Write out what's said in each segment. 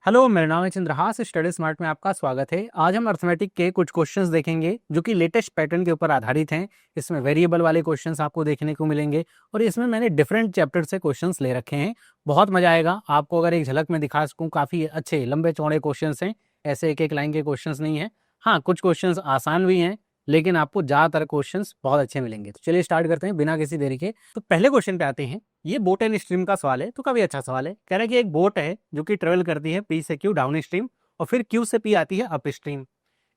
Hello, मेरा नाम है चंद्रहास। स्टडी स्मार्ट में आपका स्वागत है। आज हम अर्थमेटिक के कुछ क्वेश्चंस देखेंगे जो कि लेटेस्ट पैटर्न के ऊपर आधारित हैं। इसमें वेरिएबल वाले क्वेश्चंस आपको देखने को मिलेंगे और इसमें मैंने डिफरेंट चैप्टर से क्वेश्चंस ले रखे हैं। बहुत मजा आएगा आपको अगर एक झलक में दिखा सकूँ। काफ़ी अच्छे लंबे चौड़े क्वेश्चंस हैं, ऐसे एक एक लाइन के क्वेश्चंस नहीं है। हाँ, कुछ क्वेश्चंस आसान भी हैं, लेकिन आपको ज़्यादातर क्वेश्चंस बहुत अच्छे मिलेंगे। तो चलिए स्टार्ट करते हैं बिना किसी देरी के। तो पहले क्वेश्चन पे आते हैं। ये बोट एंड स्ट्रीम का सवाल है, तो काफी अच्छा सवाल है। कह रहा है कि एक बोट है जो कि ट्रेवल करती है पी से क्यू डाउन स्ट्रीम और फिर क्यू से पी आती है up stream.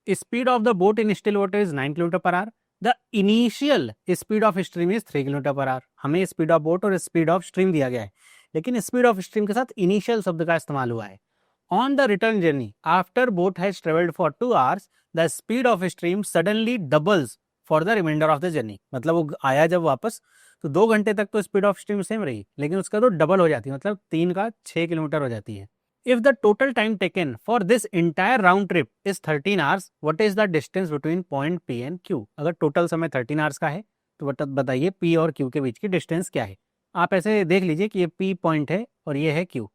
Speed of the boat in still water is 9 kilometre per hour. The initial speed of stream is 3 kilometre per hour. हमें स्पीड ऑफ बोट और speed of stream दिया गया है, लेकिन स्पीड ऑफ स्ट्रीम के साथ initial शब्द का इस्तेमाल हुआ है। On the return journey after boat has travelled for 2 hours the speed of stream suddenly doubles for the reminder of the journey. मतलब वो आया जब वापस तो 2 घंटे तक तो स्पीड ऑफ स्ट्रीम सेम रही, लेकिन उसका तो डबल हो जाती है, मतलब 3 का 6 किलोमीटर हो जाती है। If the total time taken for this entire round trip is 13 hours, what is the distance between point P and Q. अगर टोटल समय 13 आवर्स का है तो बताइए पी और क्यू के बीच की डिस्टेंस क्या है। आप ऐसे देख लीजिए कि ये पी पॉइंट है और ये है क्यू।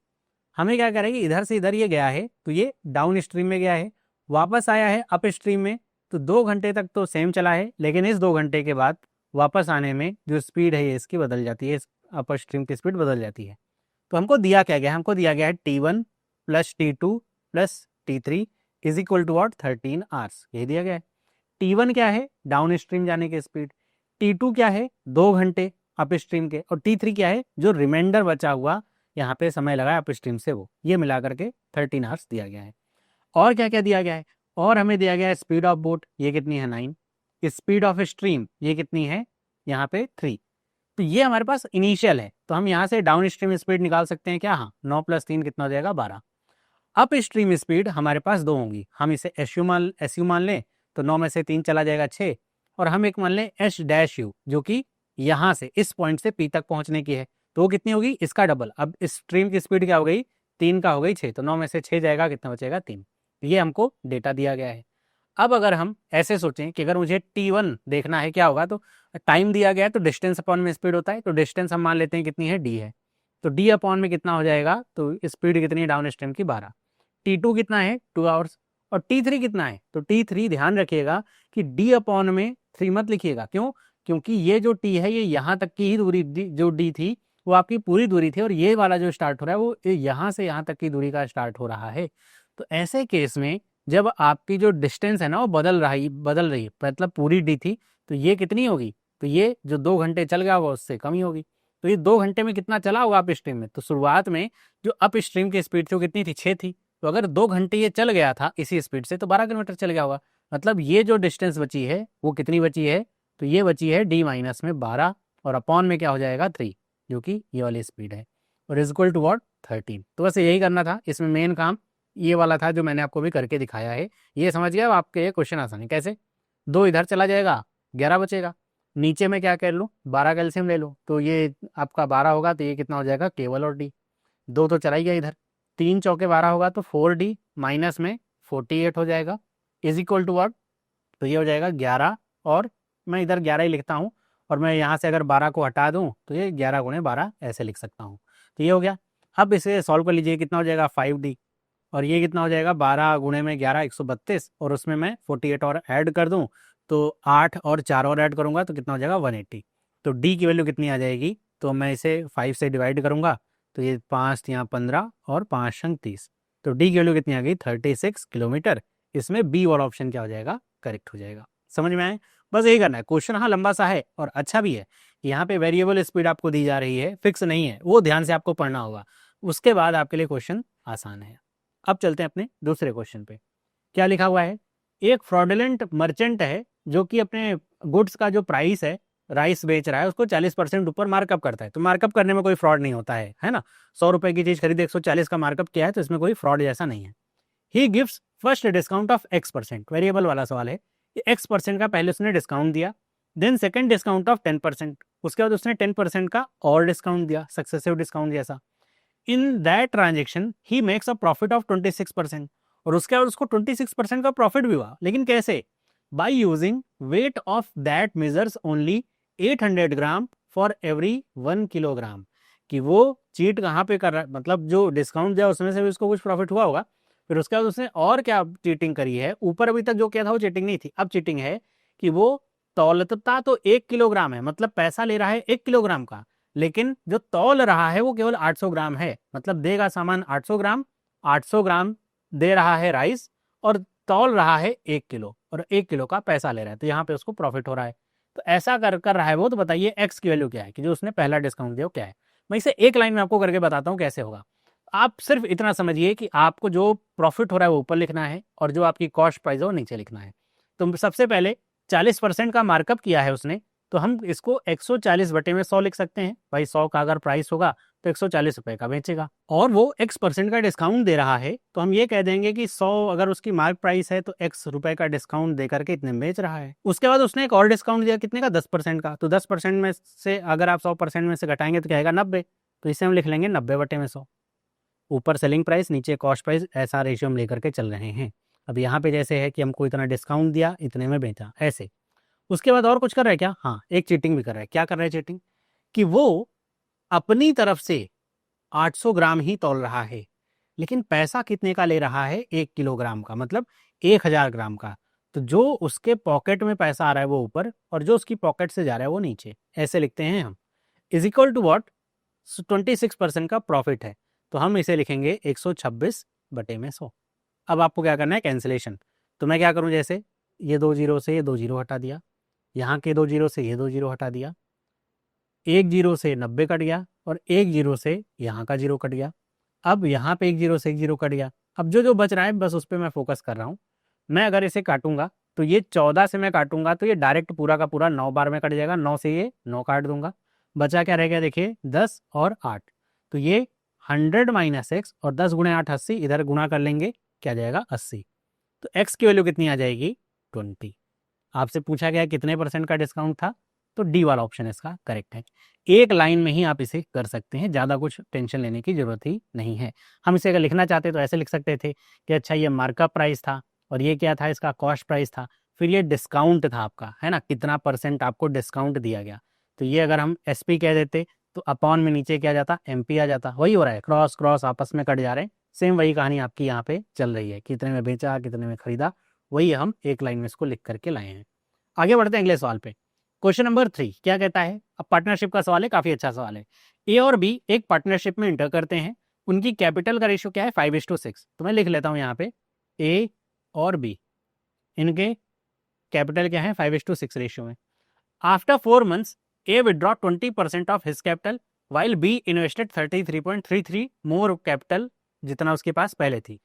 हमें क्या करेंगे, इधर से इधर ये गया है तो ये डाउन स्ट्रीम में गया है, वापस आया है अप स्ट्रीम में, तो 2 घंटे तक तो सेम चला है, लेकिन इस 2 घंटे के बाद वापस आने में जो स्पीड है ये इसकी बदल जाती है, अपर स्ट्रीम की स्पीड बदल जाती है। तो हमको दिया क्या गया, हमको दिया गया है T1 plus T2 plus T3 is equal to what 13 hours. यही दिया गया है। T1 क्या है, डाउन स्ट्रीम जाने की स्पीड। T2 क्या है, 2 घंटे अप स्ट्रीम के। और T3 क्या है, जो रिमाइंडर बचा हुआ यहाँ पे समय लगा अप स्ट्रीम से, वो ये मिला करके 13 आवर्स दिया गया है। और क्या क्या दिया गया है, और हमें दिया गया है स्पीड ऑफ बोट, ये कितनी है 9। स्पीड ऑफ स्ट्रीम ये कितनी है यहाँ पे 3। तो ये हमारे पास इनिशियल है, तो हम यहाँ से डाउन स्ट्रीम स्पीड निकाल सकते हैं क्या। हाँ, 9 + 3 कितना हो जाएगा 12। अप स्ट्रीम स्पीड हमारे पास 2 होंगी। हम इसे एस यू मान लें तो 9 में से 3 चला जाएगा 6, और हम एक मान लें एस डैश यू जो कि यहाँ से इस पॉइंट से पी तक पहुंचने की है, तो वो कितनी होगी, इसका डबल। अब स्ट्रीम की स्पीड क्या हो गई, 3 का हो गई 6, तो 9 में से 6 जाएगा, कितना बचेगा 3। ये हमको डेटा दिया गया है। अब अगर हम ऐसे सोचें कि अगर मुझे T1 देखना है क्या होगा, तो टाइम दिया गया है तो डिस्टेंस अपॉन में स्पीड होता है, तो डिस्टेंस हम मान लेते हैं कितनी है D है, तो D अपॉन में कितना हो जाएगा, तो स्पीड कितनी है डाउन स्ट्रीम की 12। T2 कितना है 2 आवर्स, और T3 कितना है, तो T3 ध्यान रखिएगा कि D अपॉन में 3 मत लिखिएगा। क्यों, क्योंकि ये जो T है ये यहाँ तक की ही दूरी जो D थी वो आपकी पूरी दूरी थी, और ये वाला जो स्टार्ट हो रहा है वो यहाँ से यहाँ तक की दूरी का स्टार्ट हो रहा है। तो ऐसे केस में जब आपकी जो डिस्टेंस है ना वो बदल रही है, मतलब पूरी डी थी, तो ये कितनी होगी, तो ये जो 2 घंटे चल गया होगा उससे कम ही होगी। तो ये 2 घंटे में कितना चला होगा अप स्ट्रीम में, तो शुरुआत में जो अप स्ट्रीम की स्पीड थी वो कितनी थी 6 थी, तो अगर 2 घंटे ये चल गया था इसी स्पीड से तो 12 किलोमीटर चल गया होगा। मतलब ये जो डिस्टेंस बची है वो कितनी बची है, तो ये बची है D माइनस में 12, और अपॉन में क्या हो जाएगा 3, जो कि ये वाली स्पीड है, और इज इक्वल टू वॉट 13। तो बस यही करना था। इसमें मेन काम ये वाला था जो मैंने आपको भी करके दिखाया है। ये समझ गया आपके, ये क्वेश्चन आसान है। कैसे, 2 इधर चला जाएगा 11 बचेगा, नीचे में क्या कर लूँ 12 कैल्शियम ले लो, तो ये आपका 12 होगा, तो ये कितना हो जाएगा केवल और D। 2 तो चला ही गया इधर, 3 चौके 12 होगा तो 4D माइनस में 48 हो जाएगा, इज इक्वल टू वॉट, तो ये हो जाएगा 11, और मैं इधर 11 ही लिखता हूँ, और मैं यहाँ से अगर 12 को हटा दूँ तो ये 11 गुणे 12 ऐसे लिख सकता हूँ। तो ये हो गया। अब इसे सॉल्व कर लीजिए, कितना हो जाएगा 5D, और ये कितना हो जाएगा 12 गुणे में 11 132, और उसमें मैं 48 और ऐड कर दूं तो 8 और 4 और ऐड करूंगा तो कितना हो जाएगा 180। तो D की वैल्यू कितनी आ जाएगी, तो मैं इसे 5 से डिवाइड करूंगा तो ये 5 यहाँ 15 और 5 संग 30, तो D की वैल्यू कितनी आ गई 36 किलोमीटर। इसमें B वाला ऑप्शन क्या हो जाएगा, करेक्ट हो जाएगा। समझ में आए, बस यही करना है। क्वेश्चन हाँ लंबा सा है और अच्छा भी है। यहाँ पे वेरिएबल स्पीड आपको दी जा रही है, फिक्स नहीं है, वो ध्यान से आपको पढ़ना होगा, उसके बाद आपके लिए क्वेश्चन आसान है। अब चलते हैं अपने दूसरे क्वेश्चन पे। क्या लिखा हुआ है, एक फ्रॉडलेंट मर्चेंट है जो कि अपने गुड्स का जो प्राइस है, राइस बेच रहा है, उसको 40% ऊपर मार्कअप करता है। तो मार्कअप करने में कोई फ्रॉड नहीं होता है ना। 100 रुपए की चीज खरीदे 140 का मार्कअप किया है, तो इसमें कोई फ्रॉड जैसा नहीं है। He gives first discount of X%, variable वाला सवाल है। X% का पहले उसने डिस्काउंट दिया, देन सेकंड डिस्काउंट ऑफ 10%, उसके बाद उसने 10% का और डिस्काउंट दिया, सक्सेसिव डिस्काउंट जैसा। In that transaction he makes a profit of 26%, और उसके बाद उसको 26% का प्रॉफिट भी हुआ। लेकिन कैसे, by using weight of that measures only 800 gram for every 1 kilogram, कि वो चीट कहाँ पे कर रहा है, मतलब जो डिस्काउंट दिया उसमें से भी उसको कुछ प्रॉफिट हुआ होगा, फिर उसके बाद उसने और क्या चीटिंग करी है, ऊपर अभी तक जो किया था वो चीटिंग नहीं थी, अब चीटिंग है कि वो तौलता तो 1 किलोग्राम है, मतलब पैसा ले रहा है 1 किलोग्राम का, लेकिन जो तौल रहा है वो केवल 800 ग्राम है, मतलब देगा सामान 800 ग्राम, 800 ग्राम दे रहा है राइस, और तौल रहा है 1 किलो, और 1 किलो का पैसा ले रहा है, तो यहाँ पे उसको प्रॉफिट हो रहा है। तो ऐसा कर कर रहा है वो, तो बताइए एक्स की वैल्यू क्या है, कि जो उसने पहला डिस्काउंट दिया वो क्या है। मैं इसे एक लाइन में आपको करके बताता हूँ कैसे होगा। आप सिर्फ इतना समझिए कि आपको जो प्रॉफिट हो रहा है वो ऊपर लिखना है, और जो आपकी कॉस्ट प्राइस है वो नीचे लिखना है। तो सबसे पहले 40% का मार्कअप किया है उसने, तो हम इसको 140/100 लिख सकते हैं। भाई 100 का अगर प्राइस होगा तो 140 रुपए का बेचेगा, और वो x% का डिस्काउंट दे रहा है, तो हम ये कह देंगे कि 100 अगर उसकी मार्क प्राइस है तो x रुपए का डिस्काउंट दे करके इतने में बेच रहा है। उसके बाद उसने एक और डिस्काउंट दिया, कितने का, 10% का, तो 10% में से अगर आप 100% में से घटाएंगे तो क्या आएगा, 90, तो इसे हम लिख लेंगे 90/100। ऊपर सेलिंग प्राइस, नीचे कॉस्ट प्राइस, ऐसा रेशियो हम लेकर के चल रहे हैं। अब यहाँ पे जैसे है कि हमको इतना डिस्काउंट दिया, इतने में बेचा, ऐसे। उसके बाद और कुछ कर रहा है क्या, हाँ एक चीटिंग भी कर रहा है। क्या कर रहा है चीटिंग, कि वो अपनी तरफ से 800 ग्राम ही तौल रहा है, लेकिन पैसा कितने का ले रहा है, 1 किलोग्राम का, मतलब 1000 ग्राम का। तो जो उसके पॉकेट में पैसा आ रहा है वो ऊपर, और जो उसकी पॉकेट से जा रहा है वो नीचे, ऐसे लिखते हैं हम। इज इक्वल टू वॉट, 26% का प्रॉफिट है, तो हम इसे लिखेंगे 126/100। अब आपको क्या करना है, कैंसिलेशन। तो मैं क्या करूं, जैसे ये 2 जीरो से ये 2 जीरो हटा दिया, यहाँ के 2 जीरो से ये 2 जीरो हटा दिया, 1 जीरो से 90 कट गया, और 1 जीरो से यहाँ का जीरो कट गया। अब यहाँ पे 1 जीरो से 1 जीरो कट गया। अब जो जो बच रहा है बस उस पर मैं फोकस कर रहा हूँ। मैं अगर इसे काटूंगा तो ये 14 से मैं काटूंगा तो ये डायरेक्ट पूरा का पूरा 9 बार में कट जाएगा, 9 से ये 9 काट दूंगा, बचा क्या रह गया, देखिए 10 और 8, तो ये 100 माइनस एक्स, और 10 गुणे 8 80, इधर गुणा कर लेंगे, क्या जाएगा 80। तो एक्स की वैल्यू कितनी आ जाएगी, 20। आपसे पूछा गया कितने % का डिस्काउंट था, तो डी वाला ऑप्शन इसका करेक्ट है। एक लाइन में ही आप इसे कर सकते हैं, ज़्यादा कुछ टेंशन लेने की जरूरत ही नहीं है। हम इसे अगर लिखना चाहते तो ऐसे लिख सकते थे कि अच्छा ये मार्कअप प्राइस था, और ये क्या था, इसका कॉस्ट प्राइस था, फिर ये डिस्काउंट था आपका, है ना, कितना % आपको डिस्काउंट दिया गया। तो ये अगर हम एस पी कह देते तो अपॉन में नीचे क्या जाता, एम पी आ जाता। वही हो रहा है, क्रॉस क्रॉस आपस में कट जा रहे हैं, सेम वही कहानी आपकी यहाँ पे चल रही है, कितने में बेचा कितने में खरीदा, वही हम एक लाइन में इसको लिख करके लाए हैं। आगे बढ़ते हैं अगले सवाल पे। क्वेश्चन नंबर 3 क्या कहता है, अब पार्टनरशिप का सवाल है, काफी अच्छा सवाल है। ए और बी एक पार्टनरशिप में इंटर करते हैं, उनकी कैपिटल का रेशियो क्या है, 5:6। तो मैं लिख लेता हूं यहाँ पे, ए और बी, इनके कैपिटल क्या है, 5:6 रेशियो में। After 4 months A withdraw 20% of his capital, while be invested 33.33 more capital, जितना उसके पास पहले थी।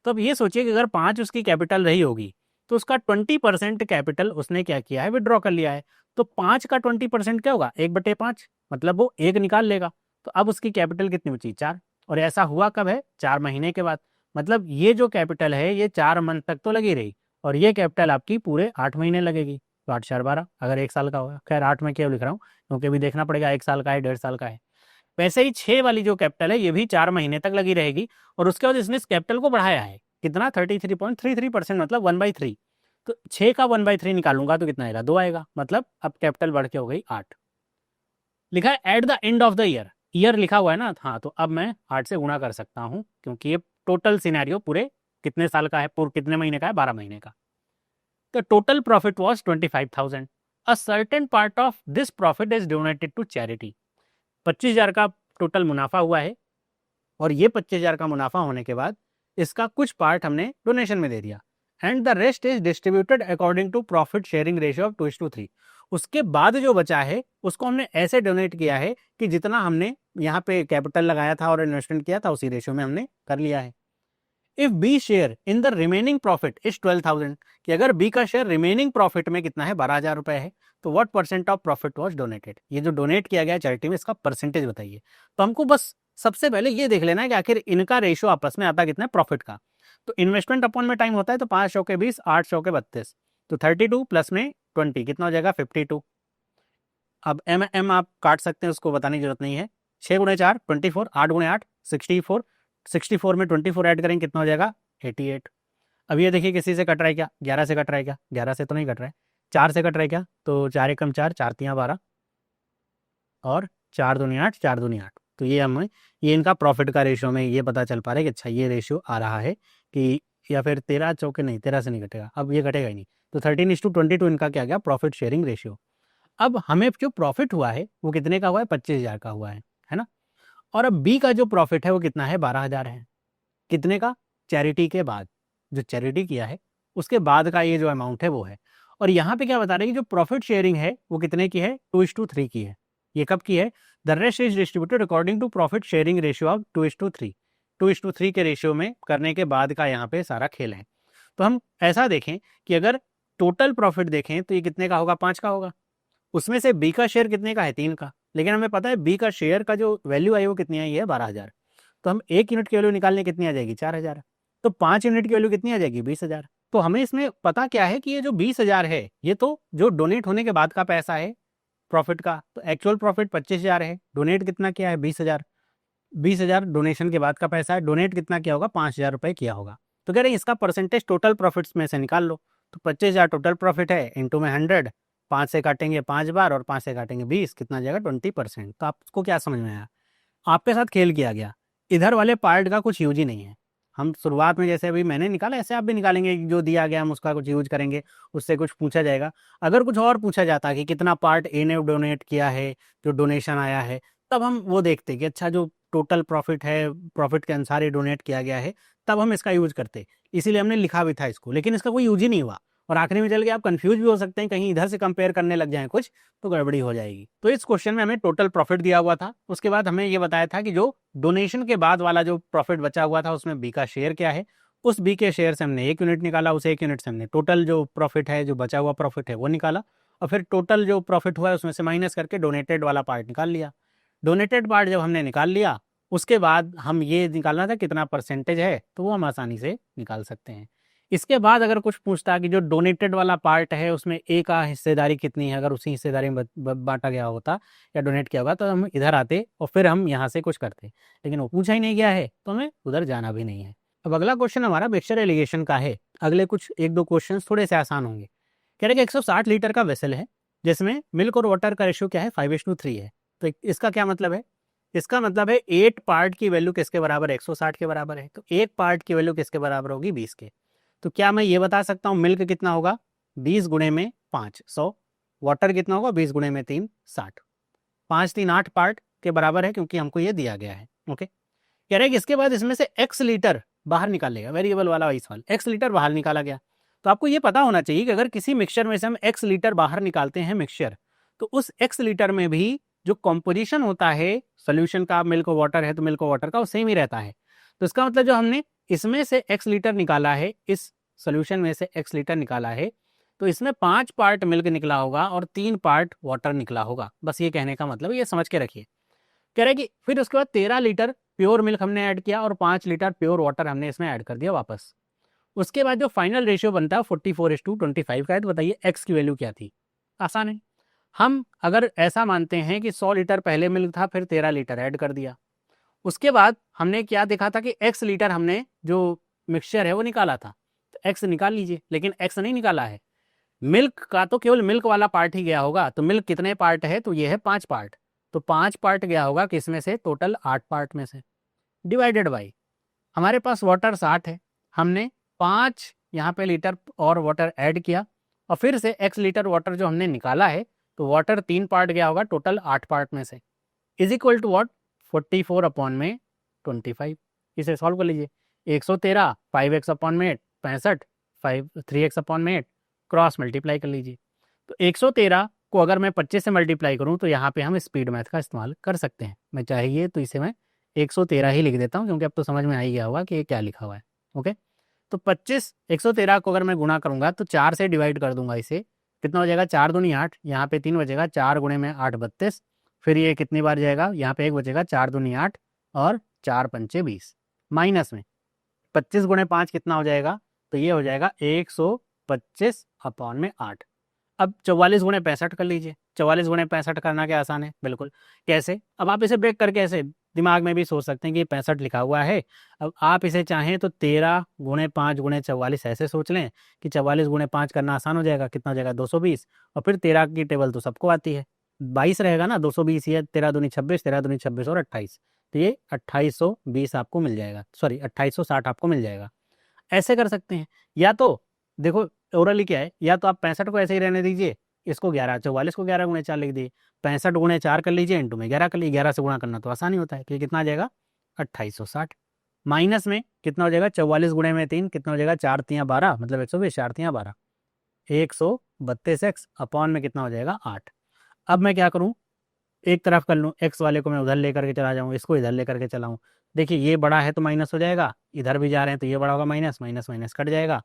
तो अब ये सोचिए कि अगर 5 उसकी कैपिटल रही होगी, तो उसका 20% कैपिटल उसने क्या किया है, विड्रॉ कर लिया है। तो 5 का 20% क्या होगा, 1/5, मतलब वो 1 निकाल लेगा। तो अब उसकी कैपिटल कितनी बची, 4। और ऐसा हुआ कब है, 4 महीने के बाद। मतलब ये जो कैपिटल है ये 4 मंथ तक तो लगी रही, और ये कैपिटल आपकी पूरे 8 महीने लगेगी। तो 8×4 = 12, अगर 1 साल का होगा, खैर 8 में क्यों लिख रहा हूँ, क्योंकि अभी देखना पड़ेगा 1 साल का है 1.5 साल का है। वैसे ही 6 वाली जो कैपिटल है ये भी 4 महीने तक लगी रहेगी, और उसके बाद इसने इस कैपिटल को बढ़ाया है, कितना, 33.33%, मतलब 1/3। तो 6 का 1/3 निकालूंगा तो कितना आएगा, 2 आएगा, मतलब अब कैपिटल बढ़ के हो गई 8। लिखा है at the end of the year, year लिखा हुआ है ना, हाँ, तो अब मैं 8 से गुणा कर सकता हूँ, क्योंकि ये टोटल सिनेरियो पूरे कितने साल का है, पूरे कितने महीने का है, 12 महीने का। The total profit was 25,000. A certain part of this profit is donated to charity. 25,000 का टोटल मुनाफा हुआ है, और ये 25,000 का मुनाफा होने के बाद इसका कुछ पार्ट हमने डोनेशन में दे दिया, and the rest is distributed according to profit sharing ratio of 2:3। उसके बाद जो बचा है उसको हमने ऐसे डोनेट किया है कि जितना हमने यहाँ पे कैपिटल लगाया था और इन्वेस्टमेंट किया था उसी रेशियो में हमने कर लिया है। If B share in the remaining profit is 12,000, कि अगर बी का शेयर रिमेनिंग प्रॉफिट में कितना है, 12,000 रुपए है, तो what % of profit was donated, ये जो डोनेट किया गया चैरिटी में इसका परसेंटेज बताइए। तो हमको बस सबसे पहले ये देख लेना है कि आखिर इनका रेशियो आपस में आता कितना है प्रॉफिट का। तो इन्वेस्टमेंट अपॉन में टाइम होता है, तो 5 चौके 20, 8 चौके 32, तो 32 प्लस में 20 कितना हो जाएगा, 52। अब एम आप काट सकते हैं, उसको बताने की जरूरत नहीं है। 6 गुणे 4 24, 8 गुणे 8 64, 64 में 24 ऐड करेंगे कितना हो जाएगा, 88। अब ये देखिए किसी से कट रहा है क्या, 11 से कट रहा है क्या, 11 से तो नहीं कट रहा है, 4 से कट रहा है क्या, तो 4 एकम 4, 4 तियां 12, और 4 दूनी 8, 4 दूनी 8, तो ये हमें ये इनका प्रॉफिट का रेशियो में ये पता चल पा रहा है कि अच्छा ये रेशियो आ रहा है कि, या फिर 13 चौके नहीं, 13 से नहीं घटेगा, अब ये घटेगा ही नहीं, तो 13:22 इनका क्या गया प्रॉफिट शेयरिंग रेशियो। अब हमें जो प्रॉफिट हुआ है वो कितने का हुआ है, 25,000 का हुआ है ना। और अब बी का जो प्रॉफिट है वो कितना है, 12,000 है। कितने का, चैरिटी के बाद, जो चैरिटी किया है उसके बाद का ये जो अमाउंट है वो है। और यहाँ पे क्या बता रहे हैं कि जो प्रॉफिट शेयरिंग है वो कितने की है, 2:3 की है। ये कब की है, the rest is distributed according to profit sharing ratio of 2:3। 2:3 के रेशियो में करने के बाद का यहाँ पे सारा खेल है। तो हम ऐसा देखें कि अगर टोटल प्रॉफिट देखें तो ये कितने का होगा, 5 का होगा। उसमें से बी का शेयर कितने का है, 3 का। लेकिन हमें पता है बी का शेयर का जो वैल्यू आई वो कितनी आई है, 12,000। तो हम 1 यूनिट की वैल्यू निकालने कितनी आ जाएगी, 4,000। तो 5 यूनिट की वैल्यू कितनी आ जाएगी, 20,000। तो हमें इसमें पता क्या है कि ये जो 20,000 है ये तो जो डोनेट होने के बाद का पैसा है प्रॉफिट का। तो एक्चुअल प्रॉफिट 25,000 है, डोनेट कितना किया है, 20,000। 20,000 डोनेशन के बाद का पैसा है, डोनेट कितना किया होगा, 5,000 रुपये किया होगा। तो कह रहे हैं इसका परसेंटेज टोटल प्रॉफिट्स में से निकाल लो। तो 25,000 टोटल प्रॉफिट है, इंटू में 100, 5 से काटेंगे 5 बार और 5 से काटेंगे 20, कितना आ जाएगा, 20%। तो आपको क्या समझ में आया, आपके साथ खेल किया गया। इधर वाले पार्ट का कुछ यूज ही नहीं है। हम शुरुआत में जैसे अभी मैंने निकाला ऐसे आप भी निकालेंगे, जो दिया गया हम उसका कुछ यूज करेंगे, उससे कुछ पूछा जाएगा। अगर कुछ और पूछा जाता कि कितना पार्ट ए ने डोनेट किया है, जो डोनेशन आया है, तब हम वो देखते कि अच्छा जो टोटल प्रॉफिट है, प्रॉफिट के अनुसार ही डोनेट किया गया है, तब हम इसका यूज करते। इसीलिए हमने लिखा भी था इसको, लेकिन इसका कोई यूज ही नहीं हुआ। और आखिरी में चल के आप कंफ्यूज भी हो सकते हैं, कहीं इधर से कंपेयर करने लग जाएं कुछ, तो गड़बड़ी हो जाएगी। तो इस क्वेश्चन में हमें टोटल प्रॉफिट दिया हुआ था, उसके बाद हमें ये बताया था कि जो डोनेशन के बाद वाला जो प्रॉफिट बचा हुआ था उसमें बी का शेयर क्या है। उस बी के शेयर से हमने 1 यूनिट निकाला, उस 1 यूनिट से हमने टोटल जो प्रॉफिट है, जो बचा हुआ प्रॉफिट है वो निकाला, और फिर टोटल जो प्रॉफिट हुआ है उसमें से माइनस करके डोनेटेड वाला पार्ट निकाल लिया। डोनेटेड पार्ट जब हमने निकाल लिया, उसके बाद हम ये निकालना था कितना परसेंटेज है, तो वो हम आसानी से निकाल सकते हैं। इसके बाद अगर कुछ पूछता कि जो डोनेटेड वाला पार्ट है उसमें ए का हिस्सेदारी कितनी है, अगर उसी हिस्सेदारी में बांटा गया होता या डोनेट किया होगा, तो हम इधर आते और फिर हम यहाँ से कुछ करते। लेकिन वो पूछा ही नहीं गया है, तो हमें उधर जाना भी नहीं है। अब अगला क्वेश्चन हमारा मिक्सचर एलिगेशन का है। अगले कुछ 1-2 क्वेश्चन थोड़े से आसान होंगे। कह रहे कि 160 लीटर का वेसल है जिसमें मिल्क और वाटर का रेशियो क्या है, 5:3 है। तो इसका क्या मतलब है, इसका मतलब है 8 पार्ट की वैल्यू किसके बराबर है, 160 के बराबर है। तो 1 पार्ट की वैल्यू किसके बराबर होगी, 20 के। तो क्या मैं ये बता सकता हूँ मिल्क कितना होगा, 20 गुणे में 5, 100। वाटर कितना होगा, 20 गुणे में 3, 60। 5 3 8 पार्ट के बराबर है, क्योंकि हमको ये दिया गया है। ओके, कह रहे हैं कि इसके बाद इसमें से x लीटर बाहर निकालेगा, वेरिएबल वाला वही सवाल, x लीटर बाहर निकाला गया। तो आपको ये पता होना चाहिए कि अगर किसी मिक्सचर में से हम x लीटर बाहर निकालते हैं मिक्सचर, तो उस x लीटर में भी जो कॉम्पोजिशन होता है सोल्यूशन का, मिल्क और वाटर है तो मिल्क और वाटर का वो सेम ही रहता है। तो इसका मतलब जो हमने इसमें से x लीटर निकाला है, इस सोल्यूशन में से x लीटर निकाला है, तो इसमें 5 पार्ट मिल्क निकला होगा और 3 पार्ट वाटर निकला होगा। बस ये कहने का मतलब ये समझ के रखिए। कह रहे कि फिर उसके बाद 13 लीटर प्योर मिल्क हमने ऐड किया और 5 लीटर प्योर वाटर हमने इसमें ऐड कर दिया वापस। उसके बाद जो फाइनल रेशियो बनता है 44:25 का है। तो बताइए x की वैल्यू क्या थी। आसान है, हम अगर ऐसा मानते हैं कि 100 लीटर पहले मिल्क था, फिर 13 लीटर ऐड कर दिया। उसके बाद हमने क्या देखा था कि x लीटर हमने जो मिक्सचर है वो निकाला था, तो x निकाल लीजिए। लेकिन x नहीं निकाला है, मिल्क का तो केवल मिल्क वाला पार्ट ही गया होगा। तो मिल्क कितने पार्ट है, तो ये है 5 पार्ट। तो 5 पार्ट गया होगा किसमें से, टोटल 8 पार्ट में से, डिवाइडेड बाई हमारे पास वाटर 60 है, हमने 5 यहाँ पे लीटर और वाटर ऐड किया, और फिर से x लीटर वाटर जो हमने निकाला है, तो वाटर 3 पार्ट गया होगा टोटल 8 पार्ट में से, इज इक्वल टू वॉट, 44/25। इसे सॉल्व कर लीजिए। 113 5x/8 65, 3x/8 क्रॉस मल्टीप्लाई कर लीजिए। तो 113 को अगर मैं 25 से मल्टीप्लाई करूं तो यहाँ पे हम स्पीड मैथ का इस्तेमाल कर सकते हैं। मैं चाहिए तो इसे मैं 113 ही लिख देता हूँ, क्योंकि अब तो समझ में आ ही गया होगा कि ये क्या लिखा हुआ है। ओके, तो 113 को अगर मैं गुणा करूंगा तो 4 से डिवाइड कर दूंगा इसे, कितना हो जाएगा, 4 दूनी 8, यहाँ पे 3 बचेगा, 4 गुणे में 8 32, फिर ये कितनी बार जाएगा, यहाँ पे 1 बचेगा, 4 दूनी 8 और 4 पंचे 20, माइनस में 25 गुणे 5 कितना हो जाएगा, तो ये हो जाएगा 125/8। अब 44 गुणे 65 कर लीजिए। 44 गुणे 65 करना क्या आसान है, बिल्कुल। कैसे, अब आप इसे ब्रेक करके ऐसे दिमाग में भी सोच सकते हैं कि 65 लिखा हुआ है। अब आप इसे चाहें तो 13 गुणे 5 गुणे 44 ऐसे सोच लें कि 44 गुणे 5 करना आसान हो जाएगा, कितना हो जाएगा, 220। और फिर 13 की टेबल तो सबको आती है, 22 रहेगा ना, 220 ये 13 दूनी 26, 13 दूनी 26 और 28, तो ये 2820 आपको मिल जाएगा, सॉरी 2860 आपको मिल जाएगा। ऐसे कर सकते हैं, या तो देखो ओरली क्या है, या तो आप 65 को ऐसे ही रहने दीजिए, इसको 11, 44 को 11 गुणे 4 लिख दिए, 65 गुणे 4 कर लीजिए, इंटू में 11 कर लीजिए, 11 से गुणा करना तो आसानी होता है, तो ये कितना आ जाएगा 2860। माइनस में कितना हो जाएगा 44 गुणे में 3 कितना हो जाएगा 4 3 12, मतलब 120, 4 3 12, 132x अपॉन में कितना हो जाएगा 8। अब मैं क्या करूँ, एक तरफ कर लूँ, एक्स वाले को मैं उधर लेकर के चला जाऊँ, इसको इधर लेकर के चलाऊँ। देखिए ये बड़ा है तो माइनस हो जाएगा, इधर भी जा रहे हैं तो ये बड़ा होगा, माइनस माइनस माइनस कट जाएगा।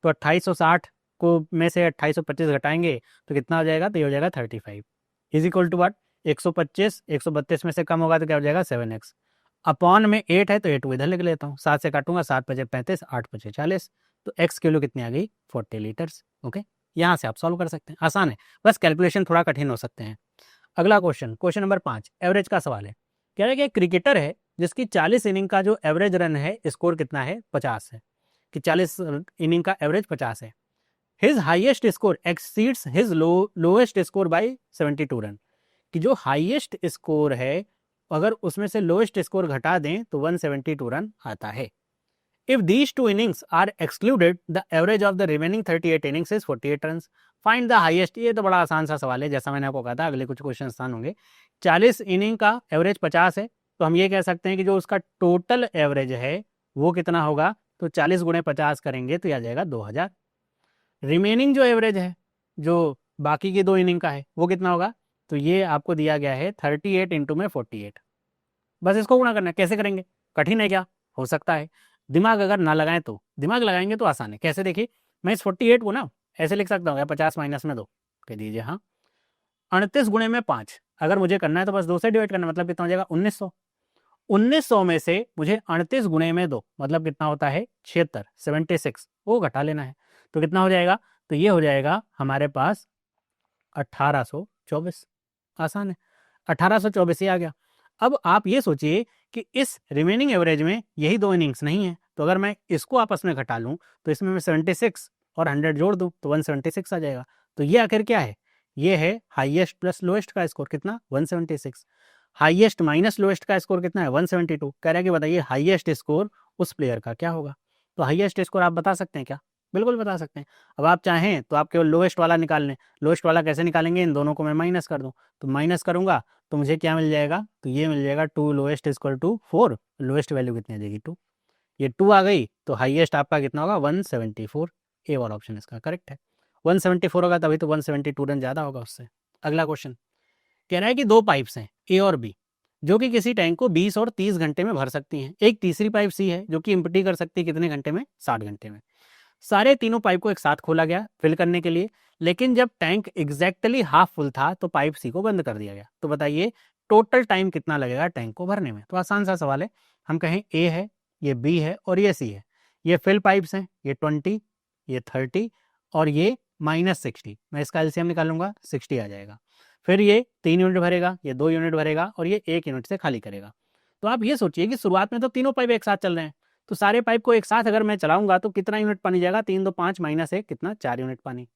तो 2860 को में से 2825 घटाएंगे तो कितना हो जाएगा, तो ये हो जाएगा 35 इज इक्वल टू वट 125, 132 में से कम होगा तो क्या हो जाएगा 7x अपॉन में 8 है तो 8 इधर लिख लेता हूँ, 7 से काटूंगा, 7 पचे 35, 8 पचे 40, तो x किलो कितनी आ गई 40 लीटर्स। ओके, यहाँ से आप सॉल्व कर सकते हैं, आसान है, बस कैलकुलेशन थोड़ा कठिन हो सकते हैं। अगला क्वेश्चन, क्वेश्चन नंबर 5 एवरेज का सवाल है। कह रहा है कि एक क्रिकेटर है जिसकी 40 इनिंग का जो एवरेज रन है स्कोर कितना है 50 है, कि 40 इनिंग का एवरेज 50 है। His highest score exceeds his lowest score bye 72 run, कि जो हाईएस्ट स्कोर है अगर उसमें से लोएस्ट स्कोर घटा दें तो 172 रन आता है। If these two innings are excluded, the average of the remaining 38 innings is 48 runs. Find the highest। ये तो बड़ा आसान सा सवाल है, जैसा मैंने आपको कहा था अगले कुछ क्वेश्चन आसान होंगे। 40 इनिंग का एवरेज 50 है, तो हम ये कह सकते हैं कि जो उसका टोटल एवरेज है वो कितना होगा, तो 40 गुणे 50 करेंगे तो आ जाएगा 2000। रिमेनिंग जो एवरेज है जो बाकी की 2 इनिंग का है वो कितना होगा, तो ये आपको दिया गया है 38 इंटू में 48। बस इसको गुणा करना है, कैसे करेंगे, कठिन है क्या, हो सकता है। दिमाग अगर ना लगाएं तो, दिमाग लगाएंगे तो आसान है। कैसे, देखिए मैं इस 48 को ना ऐसे लिख सकता हूँ, या 50 माइनस में 2 कह दीजिए, हाँ 38 गुणे में 5 अगर मुझे करना है तो बस 2 से डिवाइड करना, मतलब कितना हो जाएगा 1900। 1900 में से मुझे 38 गुणे में 2 मतलब कितना होता है 76, 76 वो घटा लेना है, तो कितना हो जाएगा, तो ये हो जाएगा हमारे पास 1824। आसान है, 1824 ही आ गया। अब आप ये सोचिए कि इस रिमेनिंग एवरेज में यही 2 इनिंग्स नहीं है, तो अगर मैं इसको आपस में घटा लूँ तो इसमें मैं 76 और 100 जोड़ दूँ तो 176 आ जाएगा। तो ये आखिर क्या है, ये है हाईएस्ट प्लस लोएस्ट का स्कोर कितना 176, हाईएस्ट माइनस लोएस्ट का स्कोर कितना है 172। कह रहा है कि बताइए हाईएस्ट स्कोर उस प्लेयर का क्या होगा। तो हाईएस्ट स्कोर आप बता सकते हैं क्या, बिल्कुल बता सकते हैं। अब आप चाहें तो आप केवल लोएस्ट वाला निकाल लें, लोएस्ट वाला कैसे निकालेंगे, इन दोनों को मैं माइनस कर दूं, तो माइनस करूंगा तो मुझे क्या मिल जाएगा, तो ये मिल जाएगा 2 lowest equal to 4, lowest value कितनी आ जाएगी 2, ये 2 आ गई तो हाईएस्ट आपका कितना होगा 174। ए वाला ऑप्शन इसका करेक्ट है, 174 होगा तभी तो 172 रन ज़्यादा होगा उससे। अगला क्वेश्चन कह रहा है कि 2 पाइप्स हैं ए और बी जो कि किसी टैंक को 20 और 30 घंटे में भर सकती हैं। एक तीसरी पाइप सी है जो कि इम्पटी कर सकती है कितने घंटे में, 60 घंटे में। सारे तीनों पाइप को एक साथ खोला गया फिल करने के लिए, लेकिन जब टैंक एग्जैक्टली हाफ फुल था तो पाइप सी को बंद कर दिया गया। तो बताइए टोटल टाइम कितना लगेगा टैंक को भरने में। तो आसान सा सवाल है, हम कहें ए है, ये बी है और ये सी है, ये फिल पाइप्स हैं, ये 20, ये 30 और ये -60। मैं इसका एलसीएम निकालूंगा 60 आ जाएगा। फिर ये 3 यूनिट भरेगा, ये 2 यूनिट भरेगा और ये 1 यूनिट से खाली करेगा। तो आप ये सोचिए कि शुरुआत में तो तीनों पाइप एक साथ चल रहे हैं, तो सारे पाइप को एक साथ अगर मैं चलाऊंगा तो कितना यूनिट पानी जाएगा, 3 2 5 -1 कितना 4 यूनिट पानी।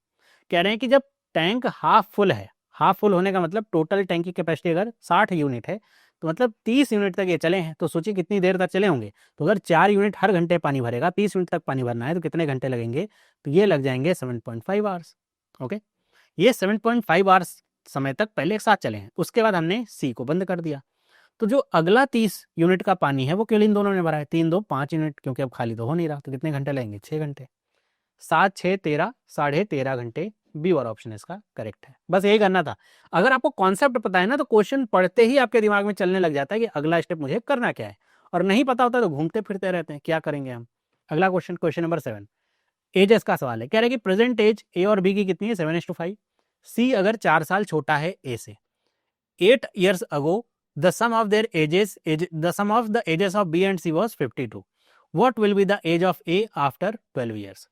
कह रहे हैं कि जब टैंक हाफ फुल है, हाफ फुल होने का मतलब टोटल टैंक की कैपेसिटी अगर 60 यूनिट है तो मतलब 30 यूनिट तक ये चले हैं, तो सोचिए कितनी देर तक चले होंगे। तो अगर 4 यूनिट हर घंटे पानी भरेगा, 30 यूनिट तक पानी भरना है तो कितने घंटे लगेंगे, तो ये लग जाएंगे 7.5 आवर्स। ओके, ये 7.5 आवर्स समय तक पहले एक साथ चले हैं, उसके बाद हमने सी को बंद कर दिया। तो जो अगला 30 यूनिट का पानी है वो केवल इन दोनों ने भरा है, 3 2 5 यूनिट, क्योंकि अब खाली तो हो नहीं रहा, तो कितने घंटे लगेंगे 6 घंटे, 7 6 13 13.5 घंटे। बी वाला ऑप्शन इसका करेक्ट है। बस यही करना था। अगर आपको कॉन्सेप्ट पता है ना तो क्वेश्चन पढ़ते ही आपके दिमाग में चलने लग जाता है कि अगला स्टेप मुझे करना क्या है, और नहीं पता होता तो घूमते फिरते रहते हैं क्या करेंगे हम। अगला क्वेश्चन, क्वेश्चन नंबर 7 एजेस का सवाल है। कह रहा है कि प्रेजेंट एज ए और बी की कितनी है 7:5। सी अगर 4 साल छोटा है ए से, 8 years ago the sum of the ages of B and C was 52. What will be the age of A after 12 years?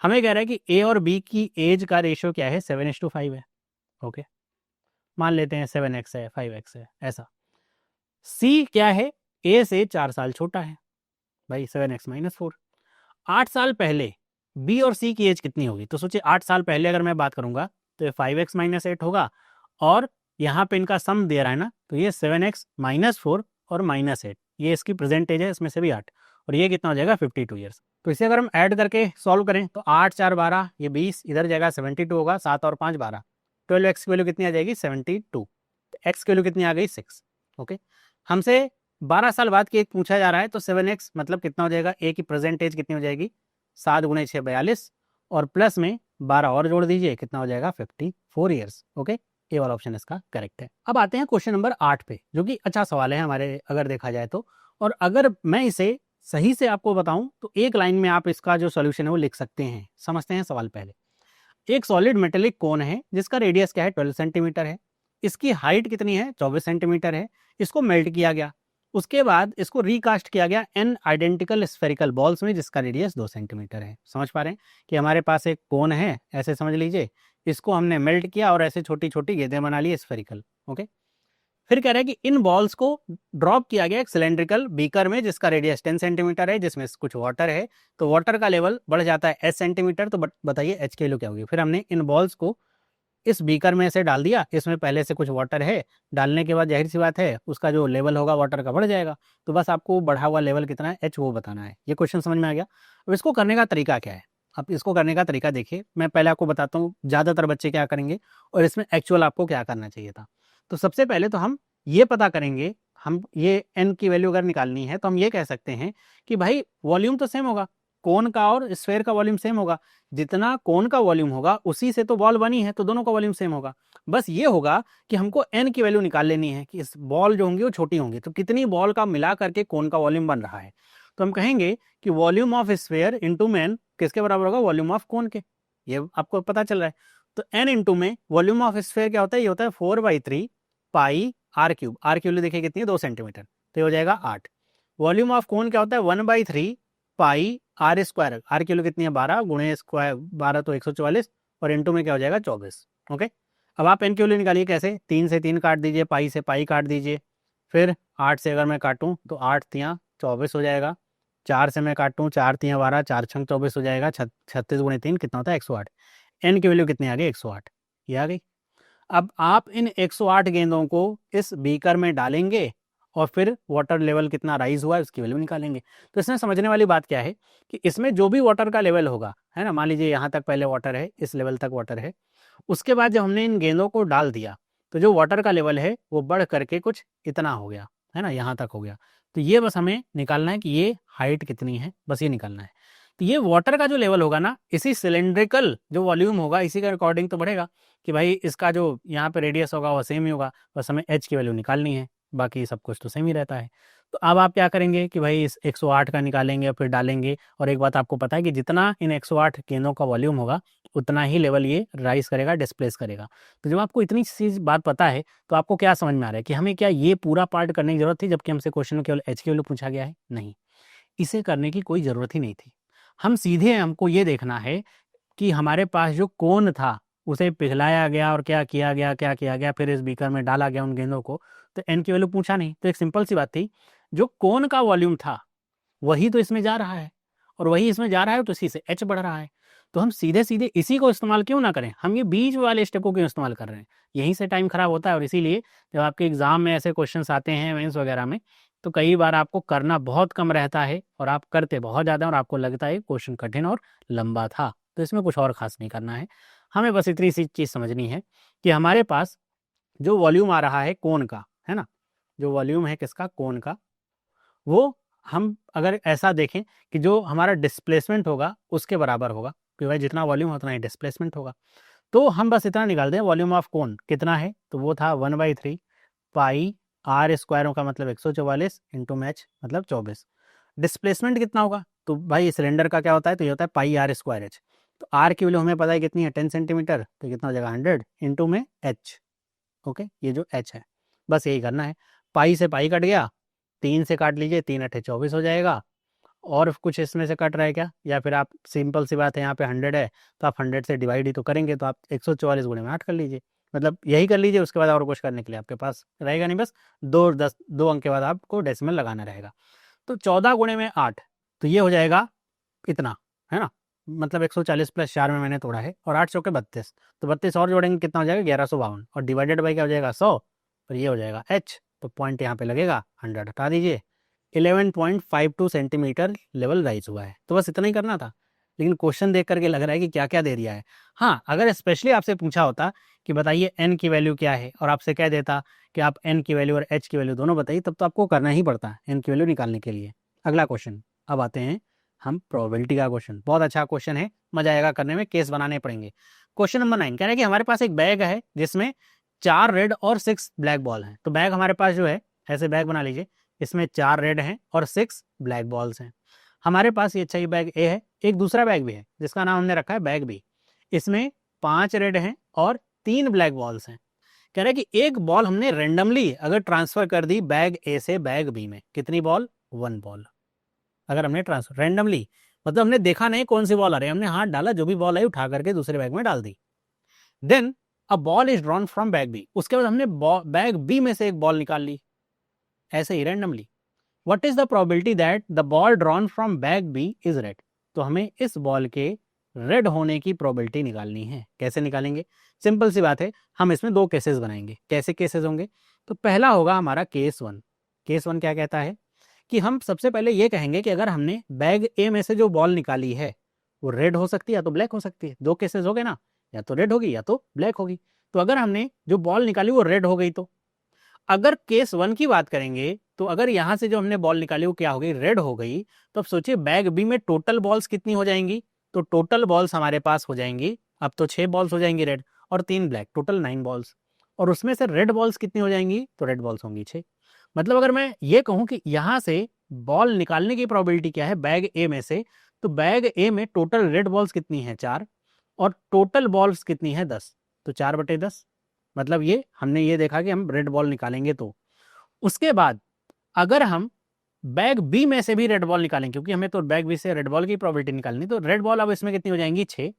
हमें कह रहा है कि A और B की एज का रेशियो क्या है 7:5 है। ओके, मान लेते हैं 7x है 5x है ऐसा। C क्या है, A से 4 साल छोटा है, भाई 7x - 4। 8 साल पहले B और C की एज कितनी होगी, तो सोचिए 8 साल पहले अगर मैं बात करूंगा तो ये 5x - 8 होगा और यहाँ पे इनका सम दे रहा है ना, तो ये 7x माइनस 4 और माइनस 8, ये इसकी प्रेजेंट एज है, इसमें से भी 8, और ये कितना हो जाएगा 52 ईयर्स। तो इसे अगर हम ऐड करके सॉल्व करें तो 8 4 12, ये 20, इधर जाएगा 72 होगा, 7 और 5 12, 12x की वैल्यू कितनी आ जाएगी 72, एक्स की वैल्यू कितनी आ गई 6। ओके, हमसे 12 साल बाद की एक पूछा जा रहा है, तो 7x मतलब कितना हो जाएगा, ए की प्रेजेंट एज कितनी हो जाएगी 7 गुणे 6 42, और प्लस में 12 और जोड़ दीजिए, कितना हो जाएगा 54 ईयर्स। ओके, ये वाला ऑप्शन इसका करेक्ट है। अब आते हैं क्वेश्चन नंबर 8 पे, जो कि अच्छा सवाल है हमारे अगर देखा जाए तो, और अगर मैं इसे सही से आपको बताऊं तो एक लाइन में आप इसका जो सॉल्यूशन है वो लिख सकते हैं। समझते हैं सवाल पहले। एक सॉलिड मेटेलिक कोन है जिसका रेडियस क्या है 12 सेंटीमीटर है, इसकी हाइट कितनी है 24 सेंटीमीटर है, इसको मेल्ट किया गया, उसके बाद इसको रिकास्ट किया गया एन आइडेंटिकल स्फेरिकल बॉल्स में जिसका रेडियस 2 सेंटीमीटर है। समझ पा रहे हैं कि हमारे पास एक कोन है, ऐसे समझ लीजिए, इसको हमने मेल्ट किया और ऐसे छोटी छोटी गेंदें बना ली स्फेरिकल। ओके, फिर कह रहा है कि इन बॉल्स को ड्रॉप किया गया एक सिलेंड्रिकल बीकर में जिसका रेडियस 10 सेंटीमीटर है, जिसमें कुछ वाटर है, तो वाटर का लेवल बढ़ जाता है एस सेंटीमीटर, तो बताइए एच की वैल्यू क्या होगी। फिर हमने इन बॉल्स को इस बीकर में से डाल दिया, इसमें पहले से कुछ वाटर है, डालने के बाद जाहिर सी बात है उसका जो लेवल होगा वाटर का बढ़ जाएगा, तो बस आपको बढ़ा हुआ लेवल कितना है एच वो बताना है। ये क्वेश्चन समझ में आ गया। अब इसको करने का तरीका क्या है, अब इसको करने का तरीका देखिए, मैं पहले आपको बताता हूँ ज़्यादातर बच्चे क्या करेंगे और इसमें एक्चुअल आपको क्या करना चाहिए था। तो सबसे पहले तो हम ये पता करेंगे, हम ये एन की वैल्यू अगर निकालनी है तो हम ये कह सकते हैं कि भाई वॉल्यूम तो सेम होगा, कोन का और स्फेयर का वॉल्यूम सेम होगा, जितना कोन का वॉल्यूम होगा उसी से तो बॉल बनी है, तो दोनों का वॉल्यूम सेम होगा। बस ये होगा कि हमको एन की वैल्यू निकाल लेनी है कि इस बॉल जो होंगी वो छोटी होंगी, तो कितनी बॉल का मिला करके कोन का वॉल्यूम बन रहा है। तो हम कहेंगे कि वॉल्यूम ऑफ स्फेयर इंटू में किसके बराबर होगा, वॉल्यूम ऑफ कोन के। ये आपको पता चल रहा है। तो एन इंटू में वॉल्यूम ऑफ स्फेयर क्या होता है, ये होता है 4/3 पाई आर क्यूब। आर की वैल्यू देखिए कितनी है 2 सेंटीमीटर, तो ये हो जाएगा 8। वॉल्यूम ऑफ कोन क्या होता है 1/3 पाई आर स्क्वायर, आर की वैल्यू कितनी है 12 गुणे स्क्वायर 12 तो 144, और इंटू में क्या हो जाएगा 24। ओके, अब आप एन की वैल्यू निकालिए कैसे, 3 से 3 काट दीजिए, पाई से पाई काट दीजिए, फिर 8 से अगर मैं काटूँ तो 8 तियाँ 24 हो जाएगा, 4 से मैं काटूँ 4 तियाँ 12, 4 छंग 24 हो जाएगा, 36 गुणे 3 कितना होता है 108। एन की वैल्यू कितनी आ गई 108, ये आ गई। अब आप इन 108 गेंदों को इस बीकर में डालेंगे और फिर वाटर लेवल कितना राइज हुआ है उसकी वैल्यू निकालेंगे। तो इसमें समझने वाली बात क्या है कि इसमें जो भी वाटर का लेवल होगा, है ना, मान लीजिए यहाँ तक पहले वाटर है, इस लेवल तक वाटर है, उसके बाद जब हमने इन गेंदों को डाल दिया तो जो वाटर का लेवल है वो बढ़ करके कुछ इतना हो गया, है ना, यहाँ तक हो गया। तो ये बस हमें निकालना है कि ये हाइट कितनी है, बस ये निकालना है। तो ये वाटर का जो लेवल होगा ना, इसी सिलेंड्रिकल जो वॉल्यूम होगा इसी के अकॉर्डिंग तो बढ़ेगा कि भाई इसका जो यहाँ पे रेडियस होगा वो सेम ही होगा, बस हमें एच की वैल्यू निकालनी है, बाकी सब कुछ तो सेम ही रहता है। तो अब आप क्या करेंगे कि भाई इस 108 का निकालेंगे और फिर डालेंगे, और एक बात आपको पता है कि जितना इन 108 गेंदों का वॉल्यूम होगा उतना ही लेवल ये राइज करेगा, डिस्प्लेस करेगा। तो जब आपको इतनी चीज़ बात पता है तो आपको क्या समझ में आ रहा है कि हमें क्या ये पूरा पार्ट करने की जरूरत थी, जबकि हमसे क्वेश्चन में केवल एच की वैल्यू पूछा गया है। नहीं, इसे करने की कोई ज़रूरत ही नहीं थी। हम सीधे हमको ये देखना है कि हमारे पास जो कोन था उसे पिघलाया गया और क्या किया गया, क्या किया गया, फिर इस बीकर में डाला गया उन गेंदों को, तो एन की वैल्यू पूछा नहीं। तो एक सिंपल सी बात थी, जो कोन का वॉल्यूम था वही तो इसमें जा रहा है, और वही इसमें जा रहा है तो इसी से एच बढ़ रहा है। तो हम सीधे सीधे इसी को इस्तेमाल क्यों ना करें, हम ये बीच वाले स्टेप को क्यों इस्तेमाल कर रहे हैं, यहीं से टाइम खराब होता है। और इसीलिए जब आपके एग्जाम में ऐसे क्वेश्चंस आते हैं मेंस वगैरह में, तो कई बार आपको करना बहुत कम रहता है और आप करते बहुत ज़्यादा, और आपको लगता है क्वेश्चन कठिन और लंबा था। तो इसमें कुछ और खास नहीं करना है, हमें बस इतनी सी चीज़ समझनी है कि हमारे पास जो वॉल्यूम आ रहा है कोन का, है ना, जो वॉल्यूम है किसका, कोन का, वो हम अगर ऐसा देखें कि जो हमारा डिस्प्लेसमेंट होगा उसके बराबर होगा, कि भाई जितना वॉल्यूम है उतना ही डिस्प्लेसमेंट होगा। तो हम बस इतना निकाल दें, वॉल्यूम ऑफ कोन कितना है, तो वो था 1/3 पाई आर स्क्वायरों का मतलब 144 इंटू मैच मतलब 24। डिस्प्लेसमेंट कितना होगा, तो भाई सिलेंडर का क्या होता है, तो ये होता है पाई आर स्क्वायर एच। तो आर की वैल्यू हमें पता है कितनी है 10 सेंटीमीटर, तो कितना हो जाएगा 100 इंटू में एच। ओके, ये जो एच है बस यही करना है। पाई से पाई कट गया, 3 से काट लीजिए, 3 अठे 24 हो जाएगा। और कुछ इसमें से कट रहा है क्या, या फिर आप सिंपल सी बात है, यहाँ पे 100 है तो आप 100 से डिवाइड ही तो करेंगे, तो आप 144 गुणे में 8 कर लीजिए, मतलब यही कर लीजिए। उसके बाद और कुछ करने के लिए आपके पास रहेगा नहीं, बस 2 अंक के बाद आपको डेसिमल लगाना रहेगा। तो 14 गुणे में 8, तो ये हो जाएगा इतना, है ना, मतलब 140 प्लस 4 में मैंने तोड़ा है, और 8 चौके 32, तो 32 और जोड़ेंगे कितना हो जाएगा 1152, और डिवाइडेड बाई क्या हो जाएगा 100, और ये हो जाएगा h, तो पॉइंट यहाँ पे लगेगा 100 हटा दीजिए, 11.52 सेंटीमीटर लेवल राइज हुआ है। तो बस इतना ही करना था, लेकिन क्वेश्चन देख करके लग रहा है कि क्या क्या दे दिया है। हाँ, अगर स्पेशली आपसे पूछा होता कि बताइए n की वैल्यू क्या है, और आपसे कह देता कि आप n की वैल्यू और h की वैल्यू दोनों बताइए, तब तो आपको करना ही पड़ता n की वैल्यू निकालने के लिए। अगला क्वेश्चन, अब आते हैं हम प्रोबेबिलिटी का क्वेश्चन। बहुत अच्छा क्वेश्चन है, मजा आएगा करने में, केस बनाने पड़ेंगे। क्वेश्चन नंबर 9 कह रहा है कि हमारे पास एक बैग है जिसमें 4 रेड और 6 ब्लैक बॉल हैं। तो बैग हमारे पास जो है, ऐसे बैग बना लीजिए, इसमें 4 रेड हैं और 6 ब्लैक बॉल्स हैं। हमारे पास ये अच्छा ही बैग ए है, एक दूसरा बैग भी है जिसका नाम हमने रखा है बैग बी, इसमें 5 रेड हैं और 3 ब्लैक बॉल्स हैं। कह रहा है कि एक बॉल हमने रेंडमली अगर ट्रांसफर कर दी बैग ए से बैग बी में, कितनी बॉल, 1 बॉल। अगर हमने ट्रांसफर रेंडमली, मतलब हमने देखा नहीं कौन सी बॉल आ रही है, हमने हाथ डाला, जो भी बॉल आई उठा करके दूसरे बैग में डाल दी। Then a ball is drawn from bag B, उसके बाद हमने बैग बी में से एक बॉल निकाल ली, ऐसे ही randomly. What is the probability that the ball drawn from bag B is red. तो हमें इस बॉल के रेड होने की प्रोबेबिलिटी निकालनी है। कैसे निकालेंगे, सिंपल सी बात है, हम इसमें 2 केसेस बनाएंगे। कैसे केसेस होंगे, तो पहला होगा हमारा केस 1। केस 1 क्या कहता है कि हम सबसे पहले ये कहेंगे कि अगर हमने बैग ए में से जो बॉल निकाली है वो रेड हो सकती है या तो ब्लैक हो सकती है। 2 केसेस हो गए ना, या तो रेड होगी या तो ब्लैक होगी। तो अगर हमने जो बॉल निकाली वो रेड हो गई, तो अगर केस 1 की बात करेंगे तो अगर यहां से जो हमने बॉल निकाली वो क्या हो गई, रेड हो गई, तो अब सोचिए बैग बी में टोटल बॉल्स कितनी हो जाएंगी। तो टोटल बॉल्स हमारे पास हो जाएंगी, अब तो 6 बॉल्स हो जाएंगी रेड और 3 ब्लैक, टोटल 9 बॉल्स। और उसमें से रेड बॉल्स कितनी हो जाएंगी, तो रेड बॉल्स होंगी 6। मतलब अगर मैं ये कहूं कि यहां से बॉल निकालने की प्रोबेबिलिटी क्या है बैग ए में से, तो बैग ए में टोटल रेड बॉल्स कितनी है 4, और टोटल बॉल्स कितनी है 10, तो 4/10। मतलब ये हमने ये देखा कि हम रेड बॉल निकालेंगे। तो उसके बाद अगर हम बैग बी में से भी रेड बॉल निकालेंगे, क्योंकि हमें तो बैग बी से रेड बॉल की प्रोबेबिलिटी निकालनी, तो रेड बॉल अब इसमें कितनी हो जाएंगी 6,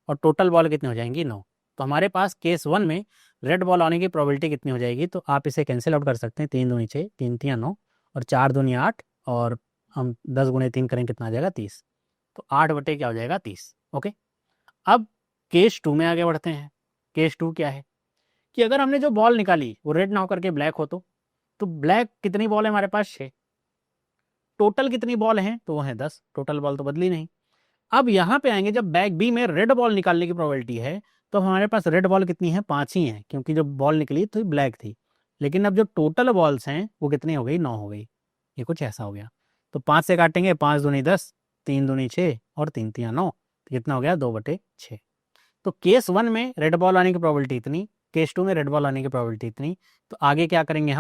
और टोटल बॉल कितनी हो जाएंगी 9। तो हमारे पास केस 1 में रेड बॉल आने की प्रोबेबिलिटी कितनी हो जाएगी, तो आप इसे कैंसिल आउट कर सकते हैं, 3 दूनी 6, 3 तियां 9, और 4 दूनी 8, और हम 10 गुणे 3 करें कितना आ जाएगा 30। तो 8 बटे क्या हो जाएगा 30। ओके, अब केस 2 में आगे बढ़ते हैं। केस 2 क्या है कि अगर हमने जो बॉल निकाली वो रेड ना होकर के ब्लैक हो, तो ब्लैक कितनी बॉल है हमारे पास 6, टोटल कितनी बॉल हैं, तो वो है 10, टोटल बॉल तो बदली नहीं। अब यहाँ पे आएंगे, जब बैग बी में रेड बॉल निकालने की प्रोबेबिलिटी है, तो हमारे पास रेड बॉल कितनी है, 5 ही है, क्योंकि जो बॉल निकली तो ब्लैक थी। लेकिन अब जो टोटल बॉल्स हैं वो कितनी हो गई, 9 हो गई। ये कुछ ऐसा हो गया। तो 5 से काटेंगे, 5 दूनी 10, 3 दूनी 6, और 3 तियां 9, तो कितना हो गया 2/6। तो केस 1 में रेड बॉल आने की प्रोबेबिलिटी इतनी, केस 2 में रेड बॉल आने की प्रोबेबिलिटी इतनी। तो आगे क्या करेंगे,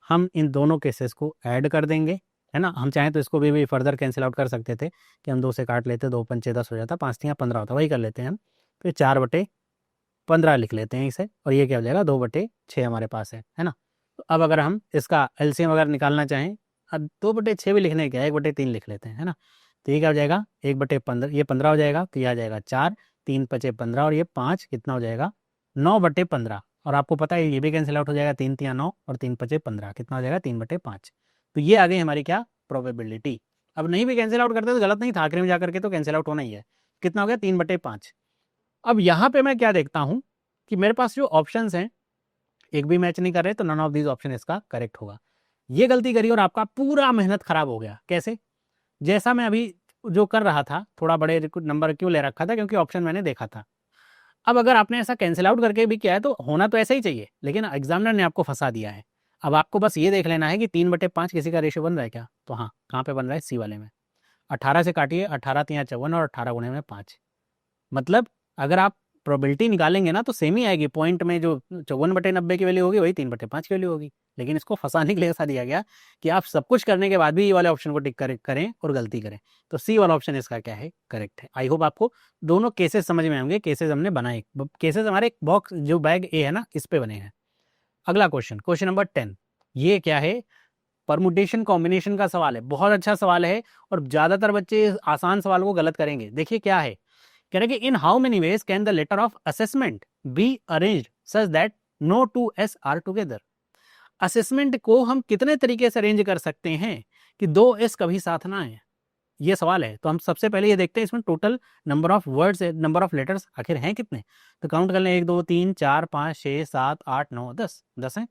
हम इन दोनों केसेस को ऐड कर देंगे, है ना। हम चाहें तो इसको भी फर्दर कैंसिल आउट कर सकते थे कि हम 2 से काट लेते, 2 पंचे 10 हो जाता, 5 तियां 15 होता, वही कर लेते हैं हम। फिर 4/15 लिख लेते हैं इसे, और ये क्या हो जाएगा 2/6 हमारे पास है ना। तो अब अगर हम इसका एलसीएम अगर निकालना चाहें, अब 2/6 भी लिखने क्या, 1/3 लिख लेते हैं, है ना। तो ये क्या हो जाएगा 1/15, ये 15 हो जाएगा, तो ये आ जाएगा 4, 3 पचे 15, और ये 5 कितना हो जाएगा 9/15। और आपको पता है ये भी कैंसिल आउट हो जाएगा, 3 तियां 9 और 3 पचे 15, कितना हो जाएगा 3/5। तो ये आ गई हमारी क्या, प्रोबेबिलिटी। अब नहीं भी कैंसिल आउट करते तो गलत नहीं था, आखिर में जाकर के तो कैंसिल आउट होना ही है। कितना हो गया 3/5। अब यहाँ पे मैं क्या देखता हूँ कि मेरे पास जो ऑप्शंस हैं एक भी मैच नहीं कर रहे, तो नन ऑफ दीज ऑप्शन इसका करेक्ट होगा। ये गलती करी और आपका पूरा मेहनत खराब हो गया। कैसे, जैसा मैं अभी जो कर रहा था, थोड़ा बड़े नंबर क्यों ले रखा था, क्योंकि ऑप्शन मैंने देखा था। अब अगर आपने ऐसा कैंसिल आउट करके भी किया है तो होना तो ऐसा ही चाहिए, लेकिन एग्जामिनर ने आपको फंसा दिया है। अब आपको बस ये देख लेना है कि 3/5 किसी का रेशियो बन रहा है क्या, तो हाँ, कहाँ पे बन रहा है, सी वाले में। 18 से काटिए, 18 तियां 54 और 18 गुणे में 5। मतलब अगर आप प्रोबेबिलिटी निकालेंगे ना तो सेम ही आएगी, पॉइंट में जो 54/90 की वैल्यू होगी वही 3/5 की वैल्यू होगी। लेकिन इसको फंसाने के लिए ऐसा दिया गया कि आप सब कुछ करने के बाद भी ये वाले ऑप्शन को टिक करें और गलती करें। तो सी वाला ऑप्शन इसका क्या है, करेक्ट है। आई होप आपको दोनों केसेस समझ में आएंगे। केसेस हमने बनाए, केसेस हमारे बॉक्स जो बैग ए है ना इस पे बने हैं। अगला क्वेश्चन, क्वेश्चन नंबर 10, ये क्या है, परमुटेशन कॉम्बिनेशन का सवाल है। बहुत अच्छा सवाल है और ज्यादातर बच्चे आसान सवाल को गलत करेंगे। देखिए क्या है, कह रहे कि in how many ways can the letter of assessment be arranged such that no two S are together. Assessment को हम कितने तरीके से अरेंज कर सकते हैं कि 2 एस कभी साथ ना आए। ये सवाल है, तो हम सबसे पहले ये देखते हैं इसमें total number of words, number of letters आखिर हैं कितने। तो काउंट कर लें, 1 2 3 4 5 6 7 8 9 10, 10 हैं।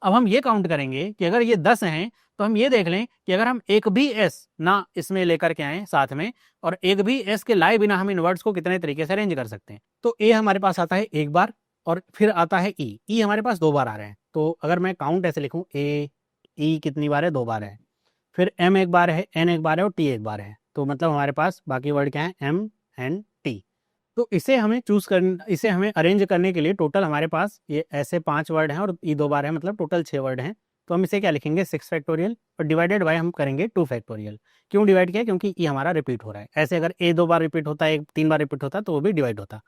अब हम ये काउंट करेंगे कि अगर ये 10 हैं तो हम ये देख लें कि अगर हम एक भी एस ना इसमें लेकर के आए साथ में, और एक भी एस के लाए बिना हम इन वर्ड्स को कितने तरीके से अरेंज कर सकते हैं। तो ए हमारे पास आता है एक बार, और फिर आता है ई हमारे पास 2 बार आ रहे हैं। तो अगर मैं काउंट ऐसे लिखूं, ए ई कितनी बार है, 2 बार है। फिर एम एक बार है, एन एक बार है, और टी एक बार है। तो मतलब हमारे पास बाकी वर्ड क्या है, एम एन टी। तो इसे हमें अरेंज करने के लिए टोटल हमारे पास ये ऐसे 5 वर्ड हैं और ई 2 बार है, मतलब टोटल 6 वर्ड हैं। तो हम इसे क्या लिखेंगे, 6 फैक्टोरियल, और डिवाइडेड बाय हम करेंगे 2 फैक्टोरियल। क्यों डिवाइड किया, क्योंकि ई हमारा रिपीट हो रहा है। ऐसे अगर ए 2 बार रिपीट होता है, 3 बार रिपीट होता है, तो वो भी डिवाइड होता।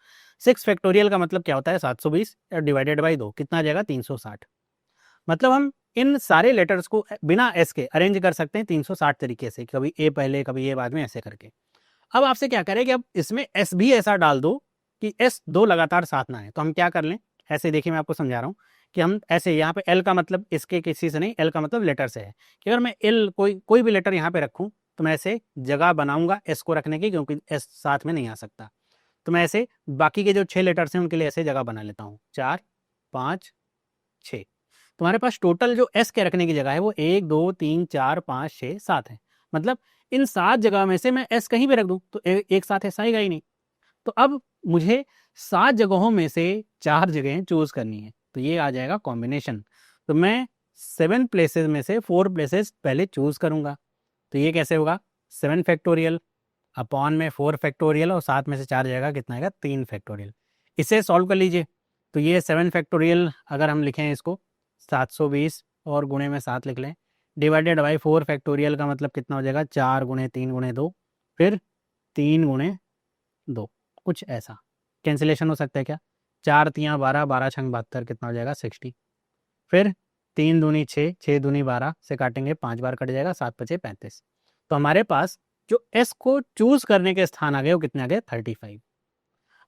6 फैक्टोरियल का मतलब क्या होता है, 720, और डिवाइडेड बाई 2 कितना आ जाएगा, 360। मतलब हम इन सारे लेटर्स को बिना एस के अरेंज कर सकते हैं 360 तरीके से, कभी ए पहले कभी ए बाद में, ऐसे करके। अब आपसे क्या करें कि अब इसमें एस भी ऐसा डाल दो कि एस 2 लगातार साथ ना है। तो हम क्या कर लें, ऐसे देखिए मैं आपको समझा रहा हूँ कि हम ऐसे, यहाँ पे एल का मतलब इसके किसी से नहीं, एल का मतलब लेटर से है, कि अगर मैं एल कोई भी लेटर यहाँ पे रखूँ तो मैं ऐसे जगह बनाऊंगा एस को रखने की, क्योंकि एस साथ में नहीं आ सकता। तो मैं ऐसे बाकी के जो 6 लेटर्स हैं उनके लिए ऐसे जगह बना लेता हूँ, 4 5 6। तुम्हारे पास टोटल जो एस के रखने की जगह है वो 1 2 3 4 5 6 7 है। मतलब इन 7 जगह में से मैं एस कहीं भी रख दूं तो एक साथ एस आएगा ही नहीं। तो अब मुझे 7 जगहों में से 4 जगहें चूज करनी है, तो ये आ जाएगा कॉम्बिनेशन। तो मैं 7 प्लेसेस में से 4 प्लेसेस पहले चूज करूंगा। तो ये कैसे होगा, 7 फैक्टोरियल अपॉन में 4 फैक्टोरियल, और 7 में से 4 जाएगा, कितना आएगा, 3 फैक्टोरियल। इसे सॉल्व कर लीजिए। तो ये 7 फैक्टोरियल अगर हम लिखें इसको 720 और गुणे में 7 लिख लें, डिवाइडेड बाई 4 फैक्टोरियल का मतलब कितना हो जाएगा, 4 गुणे 3 गुणे 2, फिर 3 गुणे 2, कुछ ऐसा। कैंसिलेशन हो सकता है क्या, 4 तियाँ 12, 12 छंग 72, कितना हो जाएगा 60। फिर 3 दूनी 6, 6 दूनी 12 से काटेंगे 5 बार कट जाएगा, 7 बचे 35। तो हमारे पास जो एस को चूज करने के स्थान आ गए वो कितने आ गए, 35।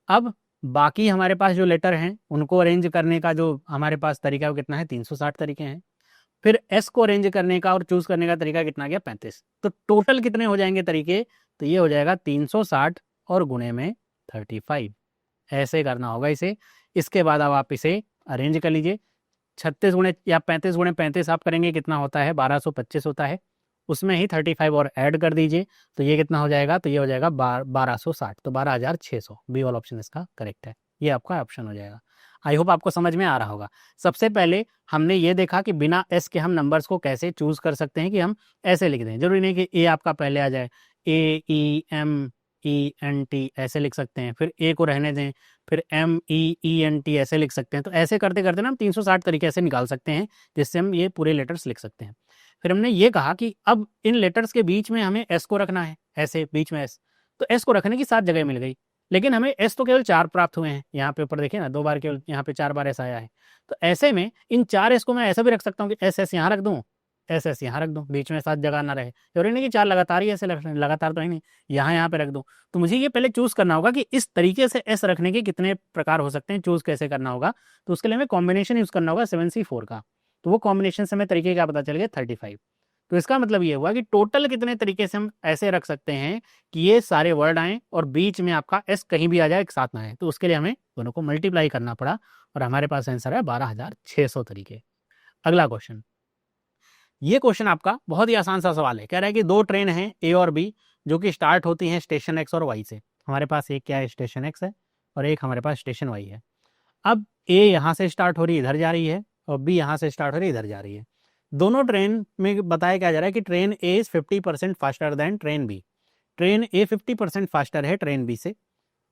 अब बाकी हमारे पास जो लेटर हैं उनको अरेंज करने का जो हमारे पास तरीका है वो कितना है, 360 तरीके हैं। फिर एस को अरेंज करने का और चूज करने का तरीका कितना गया, 35। तो टोटल कितने हो जाएंगे तरीके, तो ये हो जाएगा 360 और गुणे में 35, ऐसे करना होगा इसे। इसके बाद अब आप इसे अरेंज कर लीजिए। 36 गुणे या 35 गुणे 35 आप करेंगे, कितना होता है, 1225 होता है। उसमें ही 35 और ऐड कर दीजिए, तो ये कितना हो जाएगा, तो ये हो जाएगा 1260, तो 12600, बी वाला ऑप्शन इसका करेक्ट है। ये आपका ऑप्शन हो जाएगा। आई होप आपको समझ में आ रहा होगा। सबसे पहले हमने ये देखा कि बिना एस के हम नंबर्स को कैसे चूज कर सकते हैं, कि हम ऐसे लिख दें, जरूरी नहीं कि ए आपका पहले आ जाए, A E M E N T ऐसे लिख सकते हैं, फिर ए को रहने दें, फिर M E E N T ऐसे लिख सकते हैं। तो ऐसे करते करते ना हम 360 तरीके से निकाल सकते हैं, जिससे हम ये पूरे लेटर्स लिख सकते हैं। फिर हमने ये कहा कि अब इन लेटर्स के बीच में हमें एस को रखना है, ऐसे बीच में एस। तो एस को रखने की 7 जगह मिल गई, लेकिन हमें एस तो केवल 4 प्राप्त हुए हैं। यहाँ पे ऊपर देखिए ना, 2 बार केवल, यहाँ पे 4 बार एस आया है। तो ऐसे में इन 4 एस को मैं ऐसा भी रख सकता हूँ कि एस एस यहाँ रख दूँ, एस एस यहाँ रख दूँ, बीच में 7 जगह ना रहे। जरूरी नहीं कि 4 लगातार ही ऐसे लगातार तो ही नहीं, यहाँ पे रख दूँ। तो मुझे ये पहले चूज करना होगा कि इस तरीके से एस रखने के कितने प्रकार हो सकते हैं, चूज कैसे करना होगा। तो उसके लिए हमें कॉम्बिनेशन यूज करना होगा 7C4 का। तो वो कॉम्बिनेशन से हमें तरीके क्या पता चल गया, 35। तो इसका मतलब ये हुआ कि टोटल कितने तरीके से हम ऐसे रख सकते हैं कि ये सारे वर्ड आए और बीच में आपका एस कहीं भी आ जाए, एक साथ ना आए। तो उसके लिए हमें दोनों को मल्टीप्लाई करना पड़ा, और हमारे पास आंसर है 12600 तरीके। अगला क्वेश्चन, ये क्वेश्चन आपका बहुत ही आसान सा सवाल है। कह रहा है कि 2 ट्रेन हैं ए और बी, जो कि स्टार्ट होती हैं स्टेशन एक्स और वाई से। हमारे पास एक क्या है, स्टेशन एक्स है, और एक हमारे पास स्टेशन वाई है। अब ए यहाँ से स्टार्ट हो रही है, इधर जा रही है, और बी यहाँ से स्टार्ट हो रही है, इधर जा रही है। दोनों ट्रेन में बताया क्या जा रहा है कि train A is 50% faster than train B. Train A 50% faster है ट्रेन बी से।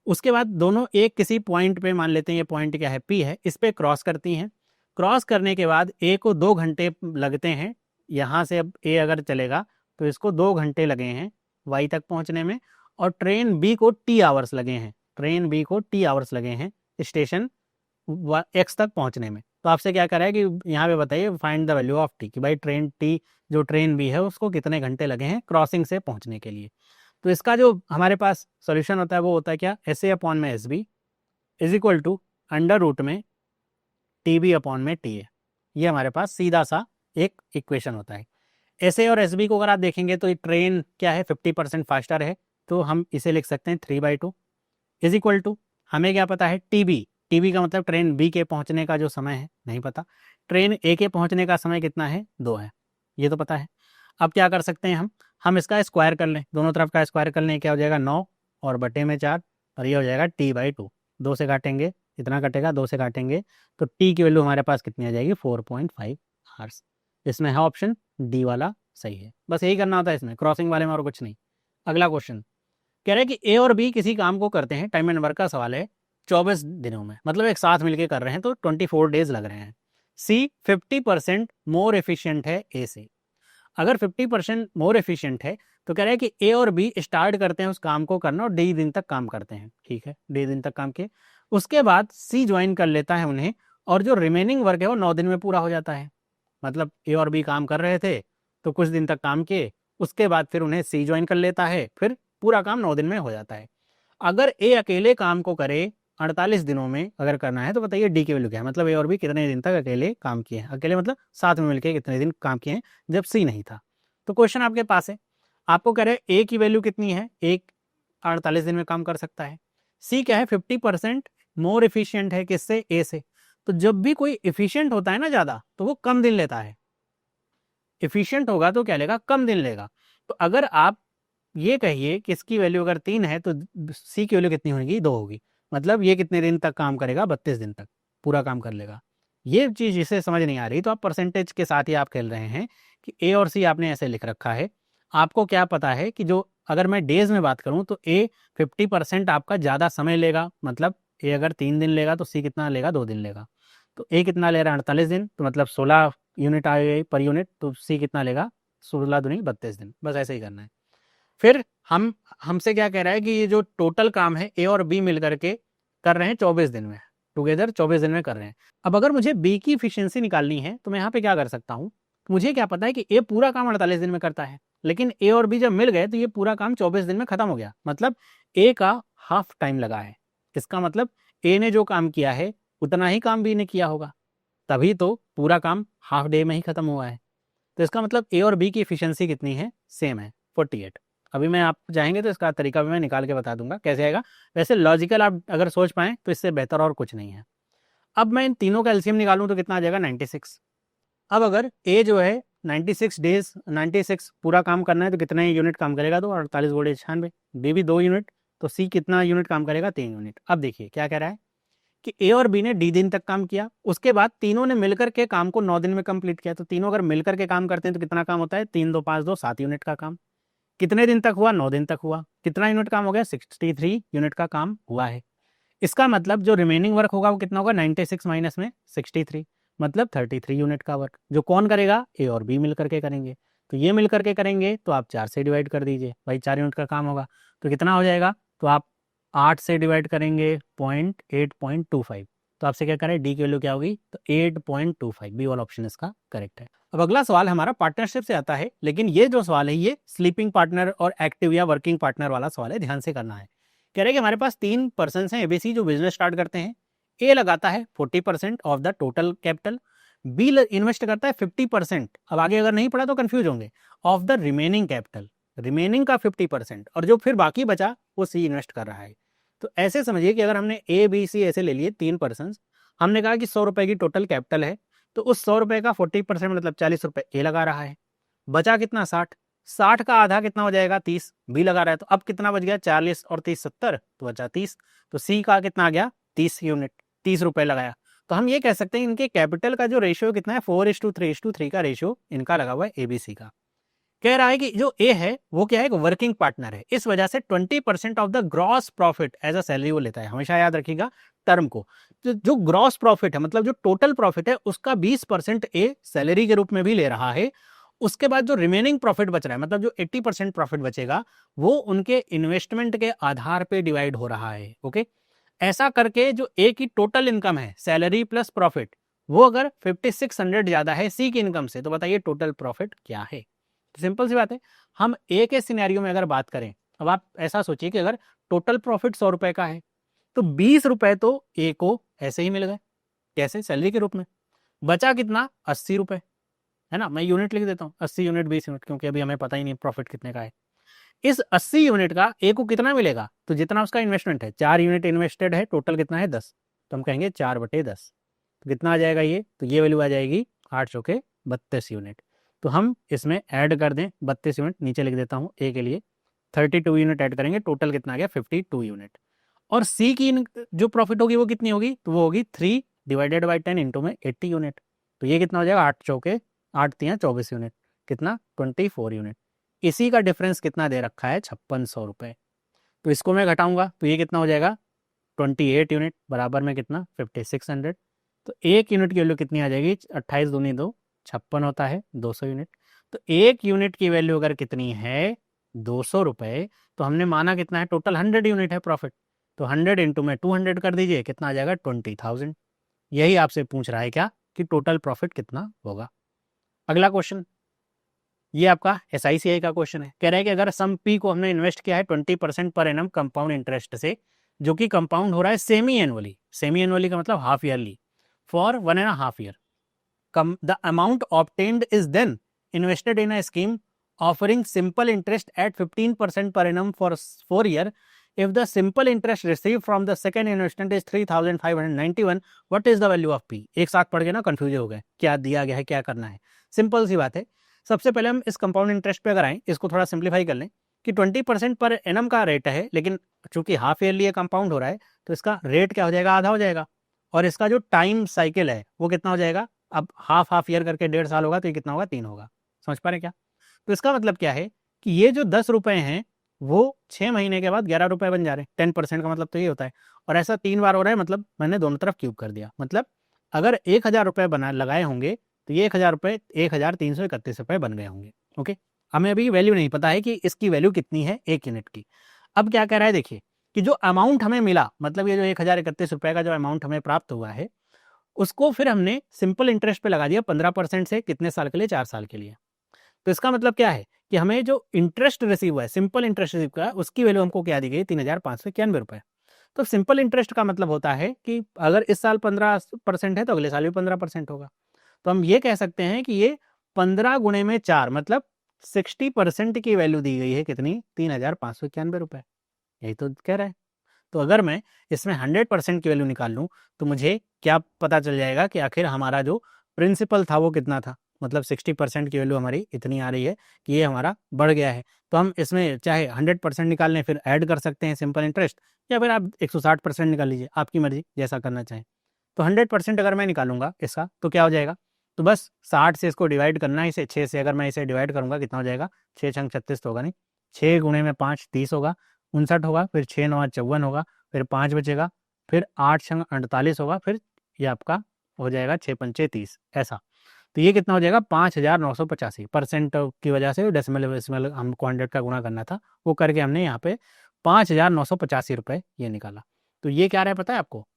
उसके बाद दोनों एक किसी पॉइंट पे, मान लेते हैं ये पॉइंट क्या है, पी है, इस पे क्रॉस करती हैं। क्रॉस करने के बाद ए को 2 घंटे लगते हैं। यहाँ से अब ए अगर चलेगा तो इसको 2 घंटे लगे हैं वाई तक पहुँचने में, और ट्रेन बी को टी आवर्स लगे हैं, ट्रेन बी को टी आवर्स लगे हैं स्टेशन एक्स तक पहुंचने में। तो आपसे क्या करा है कि यहाँ पे बताइए, find the value of T, कि भाई ट्रेन टी जो ट्रेन बी है उसको कितने घंटे लगे हैं क्रॉसिंग से पहुंचने के लिए। तो इसका जो हमारे पास सॉल्यूशन होता है वो होता है क्या, एस ए अपॉन में S B is equal to under root में टी बी अपॉन में टी ए। ये हमारे पास सीधा सा एक इक्वेशन होता है। एस ए और एस बी को अगर आप देखेंगे तो ये ट्रेन क्या है 50% फास्टर है, तो हम इसे लिख सकते हैं 3/2 इज इक्वल टू, हमें क्या पता है टी बी, टी बी का मतलब ट्रेन बी के पहुंचने का जो समय है नहीं पता, ट्रेन ए के पहुंचने का समय कितना है 2 है, ये तो पता है। अब क्या कर सकते हैं हम इसका स्क्वायर कर लें, दोनों तरफ का स्क्वायर कर लें, क्या हो जाएगा 9 और बटे में 4, और ये हो जाएगा t/2, 2 से काटेंगे इतना कटेगा, 2 से काटेंगे तो t की वैल्यू हमारे पास कितनी आ जाएगी 4.5 आवर्स। इसमें है ऑप्शन डी वाला सही है, बस यही करना होता है इसमें, क्रॉसिंग वाले में और कुछ नहीं। अगला क्वेश्चन कह रहे हैं कि ए और बी किसी काम को करते हैं, टाइम एंड वर्क का सवाल है, 24 दिनों में, मतलब एक साथ मिलकर कर रहे हैं तो 24 डेज लग रहे हैं। सी 50% मोर एफिशिएंट है ए से। अगर 50% मोर एफिशिएंट है तो कह रहे हैं कि ए और बी स्टार्ट करते हैं उस काम को करना और डी दिन तक काम करते हैं, ठीक है, डी दिन तक काम किए, उसके बाद सी ज्वाइन कर लेता है उन्हें, और जो रिमेनिंग वर्क है वो 9 दिन में पूरा हो जाता है। मतलब ए और बी काम कर रहे थे तो कुछ दिन तक काम किए, उसके बाद फिर उन्हें सी ज्वाइन कर लेता है, फिर पूरा काम 9 दिन में हो जाता है। अगर ए अकेले काम को करे 48 दिनों में अगर करना है तो बताइए डी की वैल्यू क्या है, मतलब ए और बी कितने दिन तक अकेले काम किए हैं, अकेले मतलब साथ में मिलकर कितने दिन काम किए हैं जब सी नहीं था। तो क्वेश्चन आपके पास है, आपको कह रहे हैं ए की वैल्यू कितनी है, एक 48 दिन में काम कर सकता है, सी क्या है 50% मोर एफिशिएंट है किससे, ए से। तो जब भी कोई एफिशिएंट होता है ना ज़्यादा तो वो कम दिन लेता है, एफिशिएंट होगा तो क्या लेगा, कम दिन लेगा। तो अगर आप ये कहिए कि इसकी वैल्यू अगर 3 है तो सी की वैल्यू कितनी होगी, 2 होगी, मतलब ये कितने दिन तक काम करेगा, 32 दिन तक पूरा काम कर लेगा। ये चीज़ जिसे समझ नहीं आ रही तो आप परसेंटेज के साथ ही आप खेल रहे हैं कि ए और सी आपने ऐसे लिख रखा है, आपको क्या पता है कि जो अगर मैं डेज में बात करूं तो ए 50% आपका ज़्यादा समय लेगा, मतलब ए अगर 3 दिन लेगा तो सी कितना लेगा, 2 दिन लेगा। तो ए कितना ले रहा है 48 दिन, तो मतलब 16 यूनिट आ गई पर यूनिट, तो सी कितना लेगा 16 दूनी 32 दिन, बस ऐसे ही करना है। फिर हमसे क्या कह रहा है कि ये जो टोटल काम है ए और बी मिल करके कर रहे हैं 24 दिन में, टुगेदर 24 दिन में कर रहे हैं। अब अगर मुझे बी की इफिशियंसी निकालनी है तो मैं यहाँ पे क्या कर सकता हूँ, मुझे क्या पता है कि ए पूरा काम 48 दिन में करता है, लेकिन ए और बी जब मिल गए तो ये पूरा काम 24 दिन में खत्म हो गया, मतलब ए का हाफ टाइम लगा है। इसका मतलब ए ने जो काम किया है उतना ही काम बी ने किया होगा, तभी तो पूरा काम हाफ डे में ही खत्म हुआ है। तो इसका मतलब ए और बी की इफिशियंसी कितनी है, सेम है 48। अभी मैं आप चाहेंगे तो इसका तरीका भी मैं निकाल के बता दूंगा कैसे आएगा, वैसे लॉजिकल आप अगर सोच पाएँ तो इससे बेहतर और कुछ नहीं है। अब मैं इन तीनों का एलसीएम निकालूं तो कितना आ जाएगा 96। अब अगर ए जो है 96 डेज 96 पूरा काम करना है तो कितने यूनिट काम करेगा, तो 48 गुणे 96, बी भी 2 यूनिट, तो सी कितना यूनिट काम करेगा 3 यूनिट। अब देखिए क्या कह रहा है कि ए और बी ने डी दिन तक काम किया, उसके बाद तीनों ने मिलकर के काम को 9 दिन में कंप्लीट किया। तो तीनों अगर मिलकर के काम करते हैं तो कितना काम होता है, 3 2 5 2 7 यूनिट का काम। कितने दिन तक हुआ, 9 दिन तक हुआ। कितना यूनिट काम हो गया, 63 यूनिट का काम हुआ है। इसका मतलब जो रिमेनिंग वर्क होगा वो कितना होगा, 96 माइनस में 63, मतलब 33 यूनिट का वर्क, जो कौन करेगा, ए और बी मिल करके करेंगे। तो ये मिल करके करेंगे तो आप 4 से डिवाइड कर दीजिए, भाई 4 यूनिट का काम होगा तो कितना हो जाएगा, तो आप 8 से डिवाइड करेंगे 8.25, तो आपसे क्या करें, डी की वैल्यू क्या होगी, तो 8.25, बी वाला ऑप्शन इसका करेक्ट है। अब अगला सवाल हमारा पार्टनरशिप से आता है, लेकिन ये जो सवाल है ये स्लीपिंग पार्टनर और एक्टिव या वर्किंग पार्टनर वाला सवाल है, ध्यान से करना है। कह रहे हैं कि हमारे पास 3 पर्सन हैं एबीसी जो बिजनेस स्टार्ट करते हैं। ए लगाता है 40% of the total capital, B invest करता है 50%, अब आगे अगर नहीं पढ़ा तो कंफ्यूज होंगे, of the remaining capital, remaining का 50%, और जो फिर बाकी बचा वो सी इन्वेस्ट कर रहा है। तो ऐसे समझिए कि अगर हमने ए बी सी ऐसे ले लिए 3 पर्सन, हमने कहा कि 100 रुपए की टोटल कैपिटल है, तो उस 100 रुपए का 40% मतलब 40 रुपए ए लगा रहा है, बचा कितना 60, 60 का आधा कितना हो जाएगा 30, बी लगा रहा है, तो अब कितना बच गया 40 और 30 70, तो बचा 30, तो सी का कितना आ गया 30 यूनिट, 30 रुपए लगाया। तो हम ये कह सकते हैं इनके कैपिटल का जो रेशियो कितना है 4:3:3 का रेशियो इनका लगा हुआ है एबीसी का। कह रहा है कि जो ए है वो क्या है, वर्किंग पार्टनर है, इस वजह से 20% of the gross profit as a salary वो लेता है। हमेशा याद रखिएगा टर्म को, जो ग्रॉस प्रॉफिट है मतलब जो टोटल प्रॉफिट है उसका 20% ए सैलरी के रूप में भी ले रहा है। उसके बाद जो रिमेनिंग प्रॉफिट बच रहा है, मतलब जो 80% प्रॉफिट बचेगा वो उनके इन्वेस्टमेंट के आधार पे डिवाइड हो रहा है। ओके, ऐसा करके जो ए की टोटल इनकम है सैलरी प्लस प्रॉफिट, वो अगर 5600 ज्यादा है सी की इनकम से, तो बताइए टोटल प्रॉफिट क्या है। तो सिंपल सी बात है, हम ए के सिनेरियो में अगर बात करें, अब आप ऐसा सोचिए कि अगर टोटल प्रॉफिट 100 रुपए का है तो 20 रुपए तो ए को ऐसे ही मिल गए, कैसे, सैलरी के रूप में, बचा कितना 80 रुपए, है ना। मैं यूनिट लिख देता हूँ 80 यूनिट 20 यूनिट, क्योंकि अभी हमें पता ही नहीं प्रॉफिट कितने का है। इस 80 यूनिट का ए को कितना मिलेगा, तो जितना उसका इन्वेस्टमेंट है, 4 यूनिट इन्वेस्टेड है, टोटल कितना है 10, तो हम कहेंगे 4/10। तो कितना आ जाएगा ये, तो ये वैल्यू आ जाएगी 8 चौके 32 यूनिट। तो हम इसमें ऐड कर दें 32 यूनिट, नीचे लिख देता हूँ ए के लिए 32 यूनिट ऐड करेंगे, टोटल कितना आ गया 52 यूनिट। और सी की जो प्रॉफिट होगी वो कितनी होगी, तो वो होगी 3/10 इंटू में 80 यूनिट। तो ये कितना हो जाएगा 8 चौके 8 तियाँ 24 यूनिट, कितना 24 यूनिट। इसी का डिफरेंस कितना दे रखा है 5600 रुपये। तो इसको मैं घटाऊंगा तो ये कितना हो जाएगा 28 यूनिट, बराबर में कितना 5600। तो एक यूनिट की वैल्यू कितनी आ जाएगी 28 दूनी 2 56 होता है 200 यूनिट। तो एक यूनिट की वैल्यू अगर कितनी है 200 रुपये, तो हमने माना कितना है टोटल 100 यूनिट है प्रॉफिट, तो 100 इंटू में 200 कर दीजिए, कितना आ जाएगा 20,000। यही आपसे पूछ रहा है क्या कि टोटल प्रॉफिट कितना होगा। अगला क्वेश्चन, ये आपका SICI का क्वेश्चन है। कह रहा है कि अगर सम पी को हमने इन्वेस्ट किया है 20% पर एनम कंपाउंड इंटरेस्ट से, जो कि कंपाउंड हो रहा है सेमी एनुअली, सेमी एनुअली का मतलब half yearly, for 1.5 year, the amount obtained is then invested in a scheme offering simple interest at 15% per annum for 4 years. If the simple interest received from the second investment is 3,591, what is the value of P? एक साथ पढ़ के ना confuse हो गए, क्या दिया गया है क्या करना है। सिंपल सी बात है, सबसे पहले हम इस कंपाउंड इंटरेस्ट पे अगर आए, इसको थोड़ा सिंप्लीफाई कर लें कि 20% पर एनम का रेट है, लेकिन चूंकि हाफ ईयरली ये कंपाउंड हो रहा है तो इसका रेट क्या हो जाएगा, आधा हो जाएगा। और इसका जो टाइम साइकिल है वो कितना हो जाएगा, अब हाफ ईयर करके 1.5 साल होगा, तो ये कितना होगा 3 होगा। समझ पा रहे हैं क्या। तो इसका मतलब क्या है कि ये जो 10 रुपए हैं वो 6 महीने के बाद 11 रुपए बन जा रहे हैं। 10% का मतलब तो ये होता है, और ऐसा 3 बार हो रहा है, मतलब मैंने दोनों तरफ क्यूब कर दिया। मतलब अगर 1,000 रुपये बना लगाए होंगे तो ये 1,000 रुपये 1,331 रुपये बन गए होंगे। ओके, हमें अभी वैल्यू नहीं पता है कि इसकी वैल्यू कितनी है 1 यूनिट की। अब क्या कह रहा है, देखिए कि जो अमाउंट हमें मिला, मतलब ये जो 1,031 रुपये का जो अमाउंट हमें प्राप्त हुआ है, उसको फिर हमने सिंपल इंटरेस्ट पे लगा दिया 15% से, कितने साल के लिए 4 साल के लिए। तो इसका मतलब क्या है कि हमें जो इंटरेस्ट रिसीव हुआ है, सिंपल इंटरेस्ट रिसीव का, उसकी वैल्यू हमको क्या दी गई 3,591 रुपये। तो सिंपल इंटरेस्ट का मतलब होता है कि अगर इस साल 15% है तो अगले साल भी 15% होगा। तो हम ये कह सकते हैं कि ये 15 गुणे में 4, मतलब 60% की वैल्यू दी गई है, कितनी 3,591 रुपये। यही तो कह रहा है। तो अगर मैं इसमें 100% की वैल्यू निकाल लूँ तो मुझे क्या पता चल जाएगा कि आखिर हमारा जो प्रिंसिपल था वो कितना था। मतलब 60% की वैल्यू हमारी इतनी आ रही है कि ये हमारा बढ़ गया है। तो हम इसमें चाहे 100% निकाल लें, फिर ऐड कर सकते हैं सिंपल इंटरेस्ट, या फिर आप 160% निकाल लीजिए, आपकी मर्जी जैसा करना चाहें। तो 100% अगर मैं निकालूंगा इसका तो क्या हो जाएगा, तो बस 60 से इसको डिवाइड करना है, इसे 6 से अगर मैं इसे डिवाइड करूंगा कितना हो जाएगा, 6 छंग 36 तो होगा नहीं, 6 गुणे में 5 30 होगा, 59 होगा, फिर 6 9 54 होगा, फिर 5 बचेगा, फिर 8 छंग 48 होगा, फिर ये आपका हो जाएगा 6 पंचे 30 ऐसा। तो ये कितना हो जाएगा 5,985। परसेंट की वजह से डेसिमल वेसिमल हमको 100 का गुणा करना था, वो करके हमने यहाँ पे 5,985 रुपये ये निकाला। तो ये क्या आ रहा है पता है आपको,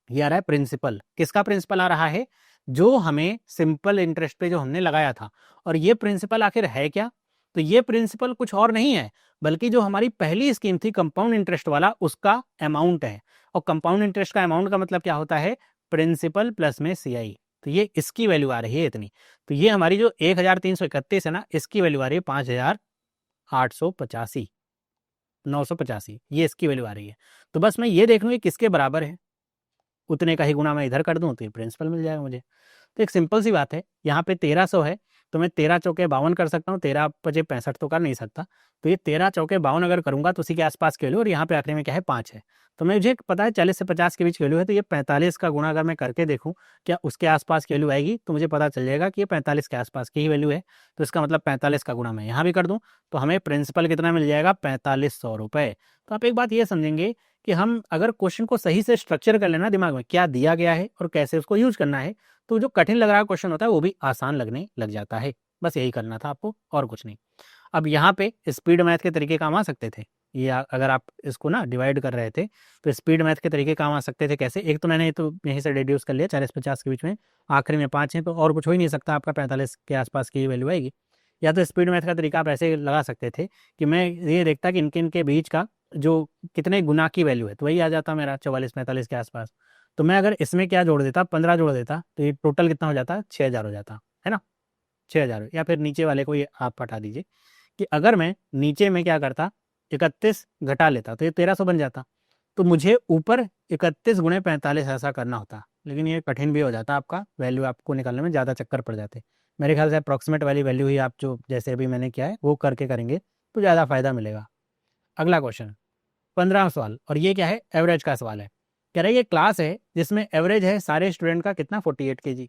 ये आ रहा है प्रिंसिपल। किसका प्रिंसिपल आ रहा है, जो हमें सिंपल इंटरेस्ट पे जो हमने लगाया था। और ये प्रिंसिपल आखिर है क्या, तो ये प्रिंसिपल कुछ और नहीं है बल्कि जो हमारी पहली स्कीम थी कंपाउंड इंटरेस्ट वाला, उसका अमाउंट है। और कंपाउंड इंटरेस्ट का अमाउंट का मतलब क्या होता है, प्रिंसिपल प्लस में CI। तो ये इसकी वैल्यू आ रही है इतनी। तो ये हमारी जो 1,331 है ना, इसकी वैल्यू आ रही है 5,885 985, ये इसकी वैल्यू आ रही है। तो बस मैं ये देख लूँ किसके बराबर है, उतने का ही गुना मैं इधर कर दूं तो ये प्रिंसिपल मिल जाएगा मुझे। तो एक सिंपल सी बात है, यहाँ पे 1300 है तो मैं 13 चौके 52 कर सकता हूँ, 13 पचे 65 तो कर नहीं सकता। तो ये 13 चौके 52 अगर करूँगा तो उसी के आसपास की वैल्यू, और यहाँ पे आखिरी में क्या है 5 है। तो मुझे पता है 40 से 50 के बीच की वैल्यू है, तो ये 45 का गुणा अगर मैं करके देखूँ क्या उसके आसपास की वैल्यू आएगी, तो मुझे पता चल जाएगा कि ये 45 के आसपास की ही वैल्यू है। तो इसका मतलब 45 का गुणा मैं यहाँ भी कर दूँ तो हमें प्रिंसिपल कितना मिल जाएगा 4,500 रुपये। तो आप एक बात ये समझेंगे कि हम अगर क्वेश्चन को सही से स्ट्रक्चर कर लेना दिमाग में, क्या दिया गया है और कैसे उसको यूज करना है, तो जो कठिन लग रहा क्वेश्चन होता है वो भी आसान लगने लग जाता है। बस यही करना था आपको और कुछ नहीं। अब यहाँ पे स्पीड मैथ के तरीके काम आ सकते थे, या अगर आप इसको ना डिवाइड कर रहे थे तो स्पीड मैथ के तरीके काम आ सकते थे। कैसे, एक तो मैंने तो यहीं से डिड्यूस कर लिया 40-50 के बीच में, आखिरी में 5 है तो और कुछ हो ही नहीं सकता, आपका 45 के आसपास की वैल्यू आएगी। या तो स्पीड मैथ का तरीका आप ऐसे लगा सकते थे कि मैं ये देखता कि इनके इनके बीच का जो कितने गुना की वैल्यू है, तो वही आ जाता मेरा 44-45 के आसपास। तो मैं अगर इसमें क्या जोड़ देता 15 जोड़ देता तो ये टोटल कितना हो जाता 6,000 हो जाता, है ना। 6000, या फिर नीचे वाले को ये आप हटा दीजिए कि अगर मैं नीचे में क्या करता 31 घटा लेता तो ये 1300 बन जाता, तो मुझे ऊपर 31 गुणे 45 ऐसा करना होता, लेकिन ये कठिन भी हो जाता, आपका वैल्यू आपको निकालने में ज़्यादा चक्कर पड़ जाते। मेरे ख्याल से अप्रॉक्सीमेट वाली वैल्यू ही आप जो जैसे अभी मैंने किया है वो करके करेंगे तो ज़्यादा फायदा मिलेगा। अगला क्वेश्चन 15वां सवाल, और ये क्या है, एवरेज का सवाल है। कह रहा है ये क्लास है जिसमें एवरेज है सारे स्टूडेंट का कितना 48 kg,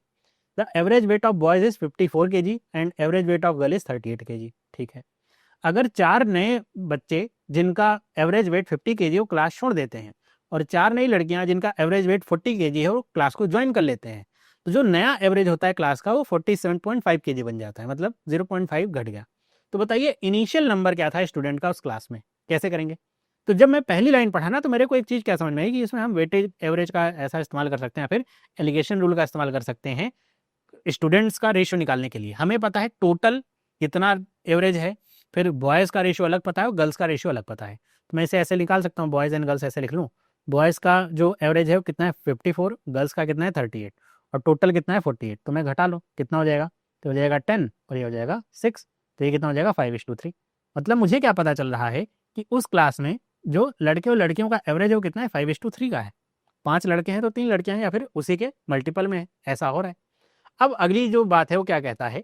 the average weight of boys is 54 kg and average weight of girl is 38 kg। ठीक है, अगर 4 नए बच्चे जिनका एवरेज वेट 50 kg वो क्लास छोड़ देते हैं और 4 नई लड़कियां जिनका एवरेज वेट 40 kg है वो क्लास को ज्वाइन कर लेते हैं, तो जो नया एवरेज होता है क्लास का वो 47.5 kg बन जाता है, मतलब 0.5 घट गया। तो बताइए इनिशियल नंबर क्या था स्टूडेंट का उस क्लास में, कैसे करेंगे। तो जब मैं पहली लाइन पढ़ा ना तो मेरे को एक चीज़ क्या समझ में आई कि इसमें हम वेटेज एवरेज का ऐसा इस्तेमाल कर सकते हैं, या फिर एलिगेशन रूल का इस्तेमाल कर सकते हैं स्टूडेंट्स का रेशियो निकालने के लिए। हमें पता है टोटल कितना एवरेज है, फिर बॉयज़ का रेशियो अलग पता है और गर्ल्स का रेशियो अलग पता है, तो मैं इसे ऐसे निकाल सकता हूँ, बॉयज़ एंड गर्ल्स ऐसे लिख लूँ। बॉयज़ का जो एवरेज है वो कितना है 54, गर्ल्स का कितना है 38 और टोटल कितना है 48, तो मैं घटा लो कितना हो जाएगा, तो हो जाएगा 10 और ये हो जाएगा 6, तो ये कितना हो जाएगा 5:3। मतलब मुझे क्या पता चल रहा है कि उस क्लास में जो लड़के और लड़कियों का एवरेज है वो कितना है 5:3 का है। 5 लड़के हैं तो 3 लड़कियां हैं या फिर उसी के मल्टीपल में है, ऐसा हो रहा है। अब अगली जो बात है वो क्या कहता है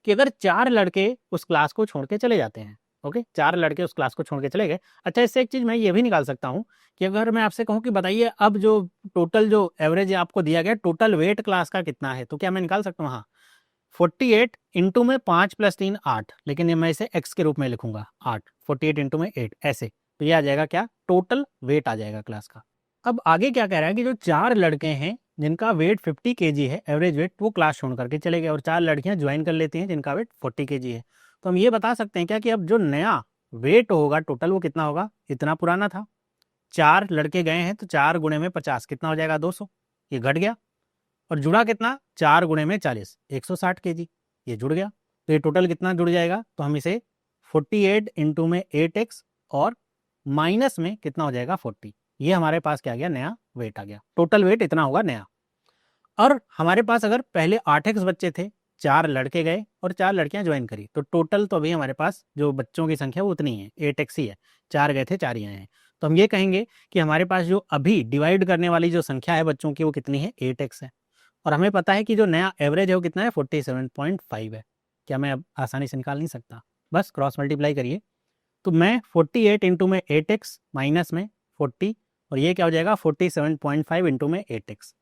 कि अगर 4 लड़के उस क्लास को छोड़ के चले जाते हैं, ओके, 4 लड़के उस क्लास को छोड़ के चले गए। अच्छा, इससे एक चीज़ मैं ये भी निकाल सकता हूँ कि अगर मैं आपसे कहूँ कि बताइए अब जो टोटल जो एवरेज आपको दिया गया टोटल वेट क्लास का कितना है, तो क्या मैं निकाल सकता हूँ, हाँ 48 इंटू में 5 + 3 8, लेकिन ये मैं इसे एक्स के रूप में लिखूंगा 8, 48 इंटू में 8 ऐसे, तो ये आ जाएगा क्या, टोटल वेट आ जाएगा क्लास का। अब आगे क्या कह रहा है कि जो 4 लड़के हैं जिनका वेट 50 kg है एवरेज वेट, वो क्लास छोड़ करके चले गए और 4 लड़कियां ज्वाइन कर लेती हैं जिनका वेट 40 kg है, तो हम ये बता सकते हैं क्या कि अब जो नया वेट होगा टोटल वो कितना होगा, इतना पुराना था, 4 लड़के गए हैं तो 4 गुणे में 50 कितना हो जाएगा 200, ये घट गया, और जुड़ा कितना 4 गुणे में 40 160 kg, ये जुड़ गया, तो ये टोटल कितना जुड़ जाएगा, तो हम इसे 48 इंटू में 8x और माइनस में कितना हो जाएगा 40, ये हमारे पास क्या आ गया, नया वेट आ गया, टोटल वेट इतना होगा नया। और हमारे पास अगर पहले 8x बच्चे थे, 4 लड़के गए और 4 लड़कियां ज्वाइन करी, तो टोटल तो अभी हमारे पास जो बच्चों की संख्या वो उतनी है 8x ही है, 4 गए थे 4 ही आए हैं, तो हम ये कहेंगे कि हमारे पास जो अभी डिवाइड करने वाली जो संख्या है बच्चों की वो कितनी है 8x है, और हमें पता है कि जो नया एवरेज है वो कितना है 47.5 है। क्या मैं अब आसानी से निकाल नहीं सकता, बस क्रॉस मल्टीप्लाई करिए, तो मैं 48 इंटू में 8x माइनस में 40 और ये क्या हो जाएगा 47.5 इंटू में 8x।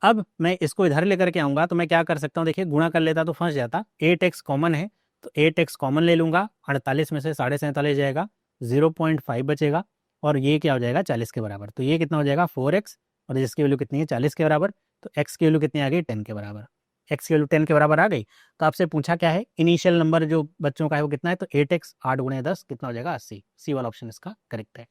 अब मैं इसको इधर लेकर के आऊँगा तो मैं क्या कर सकता हूँ, देखिए गुणा कर लेता तो फंस जाता, 8x कॉमन है तो 8x कॉमन ले लूँगा, 48 में से 47.5 जाएगा, 0.5 बचेगा और ये क्या हो जाएगा 40 के बराबर, तो ये कितना हो जाएगा 4x और जिसकी वैल्यू कितनी है 40 के बराबर, तो x की वैल्यू कितनी आ गई 10 के बराबर, x की वैल्यू 10 के बराबर आ गई। तो आपसे पूछा क्या है इनिशियल नंबर जो बच्चों का है वो कितना है, तो 8x 8 गुणे 10 कितना हो जाएगा 80, सी वाला ऑप्शन इसका करेक्ट है।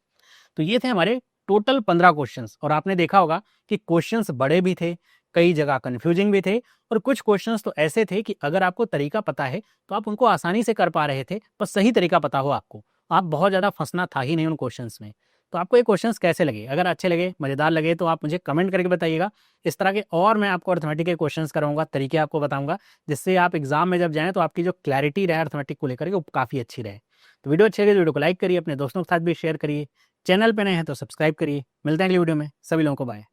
तो ये थे हमारे टोटल 15 क्वेश्चंस, और आपने देखा होगा कि क्वेश्चंस बड़े भी थे, कई जगह कंफ्यूजिंग भी थे, और कुछ क्वेश्चंस तो ऐसे थे कि अगर आपको तरीका पता है तो आप उनको आसानी से कर पा रहे थे, बस सही तरीका पता हो आपको, आप बहुत ज़्यादा फंसना था ही नहीं उन क्वेश्चंस में। तो आपको ये क्वेश्चंस कैसे लगे, अगर अच्छे लगे मज़ेदार लगे तो आप मुझे कमेंट करके बताइएगा। इस तरह के और मैं आपको अर्थमेटिक के क्वेश्चंस कराऊंगा, तरीके आपको बताऊंगा, जिससे आप एग्जाम में जब जाएँ तो आपकी जो क्लैरिटी रहे अर्थमेटिक को लेकर के वो काफ़ी अच्छी रहे। तो वीडियो अच्छी लगे तो वीडियो को लाइक करिए, अपने दोस्तों के साथ भी शेयर करिए, चैनल पे नए हैं तो सब्सक्राइब करिए। मिलते हैं अगली वीडियो में, सभी लोगों को बाय।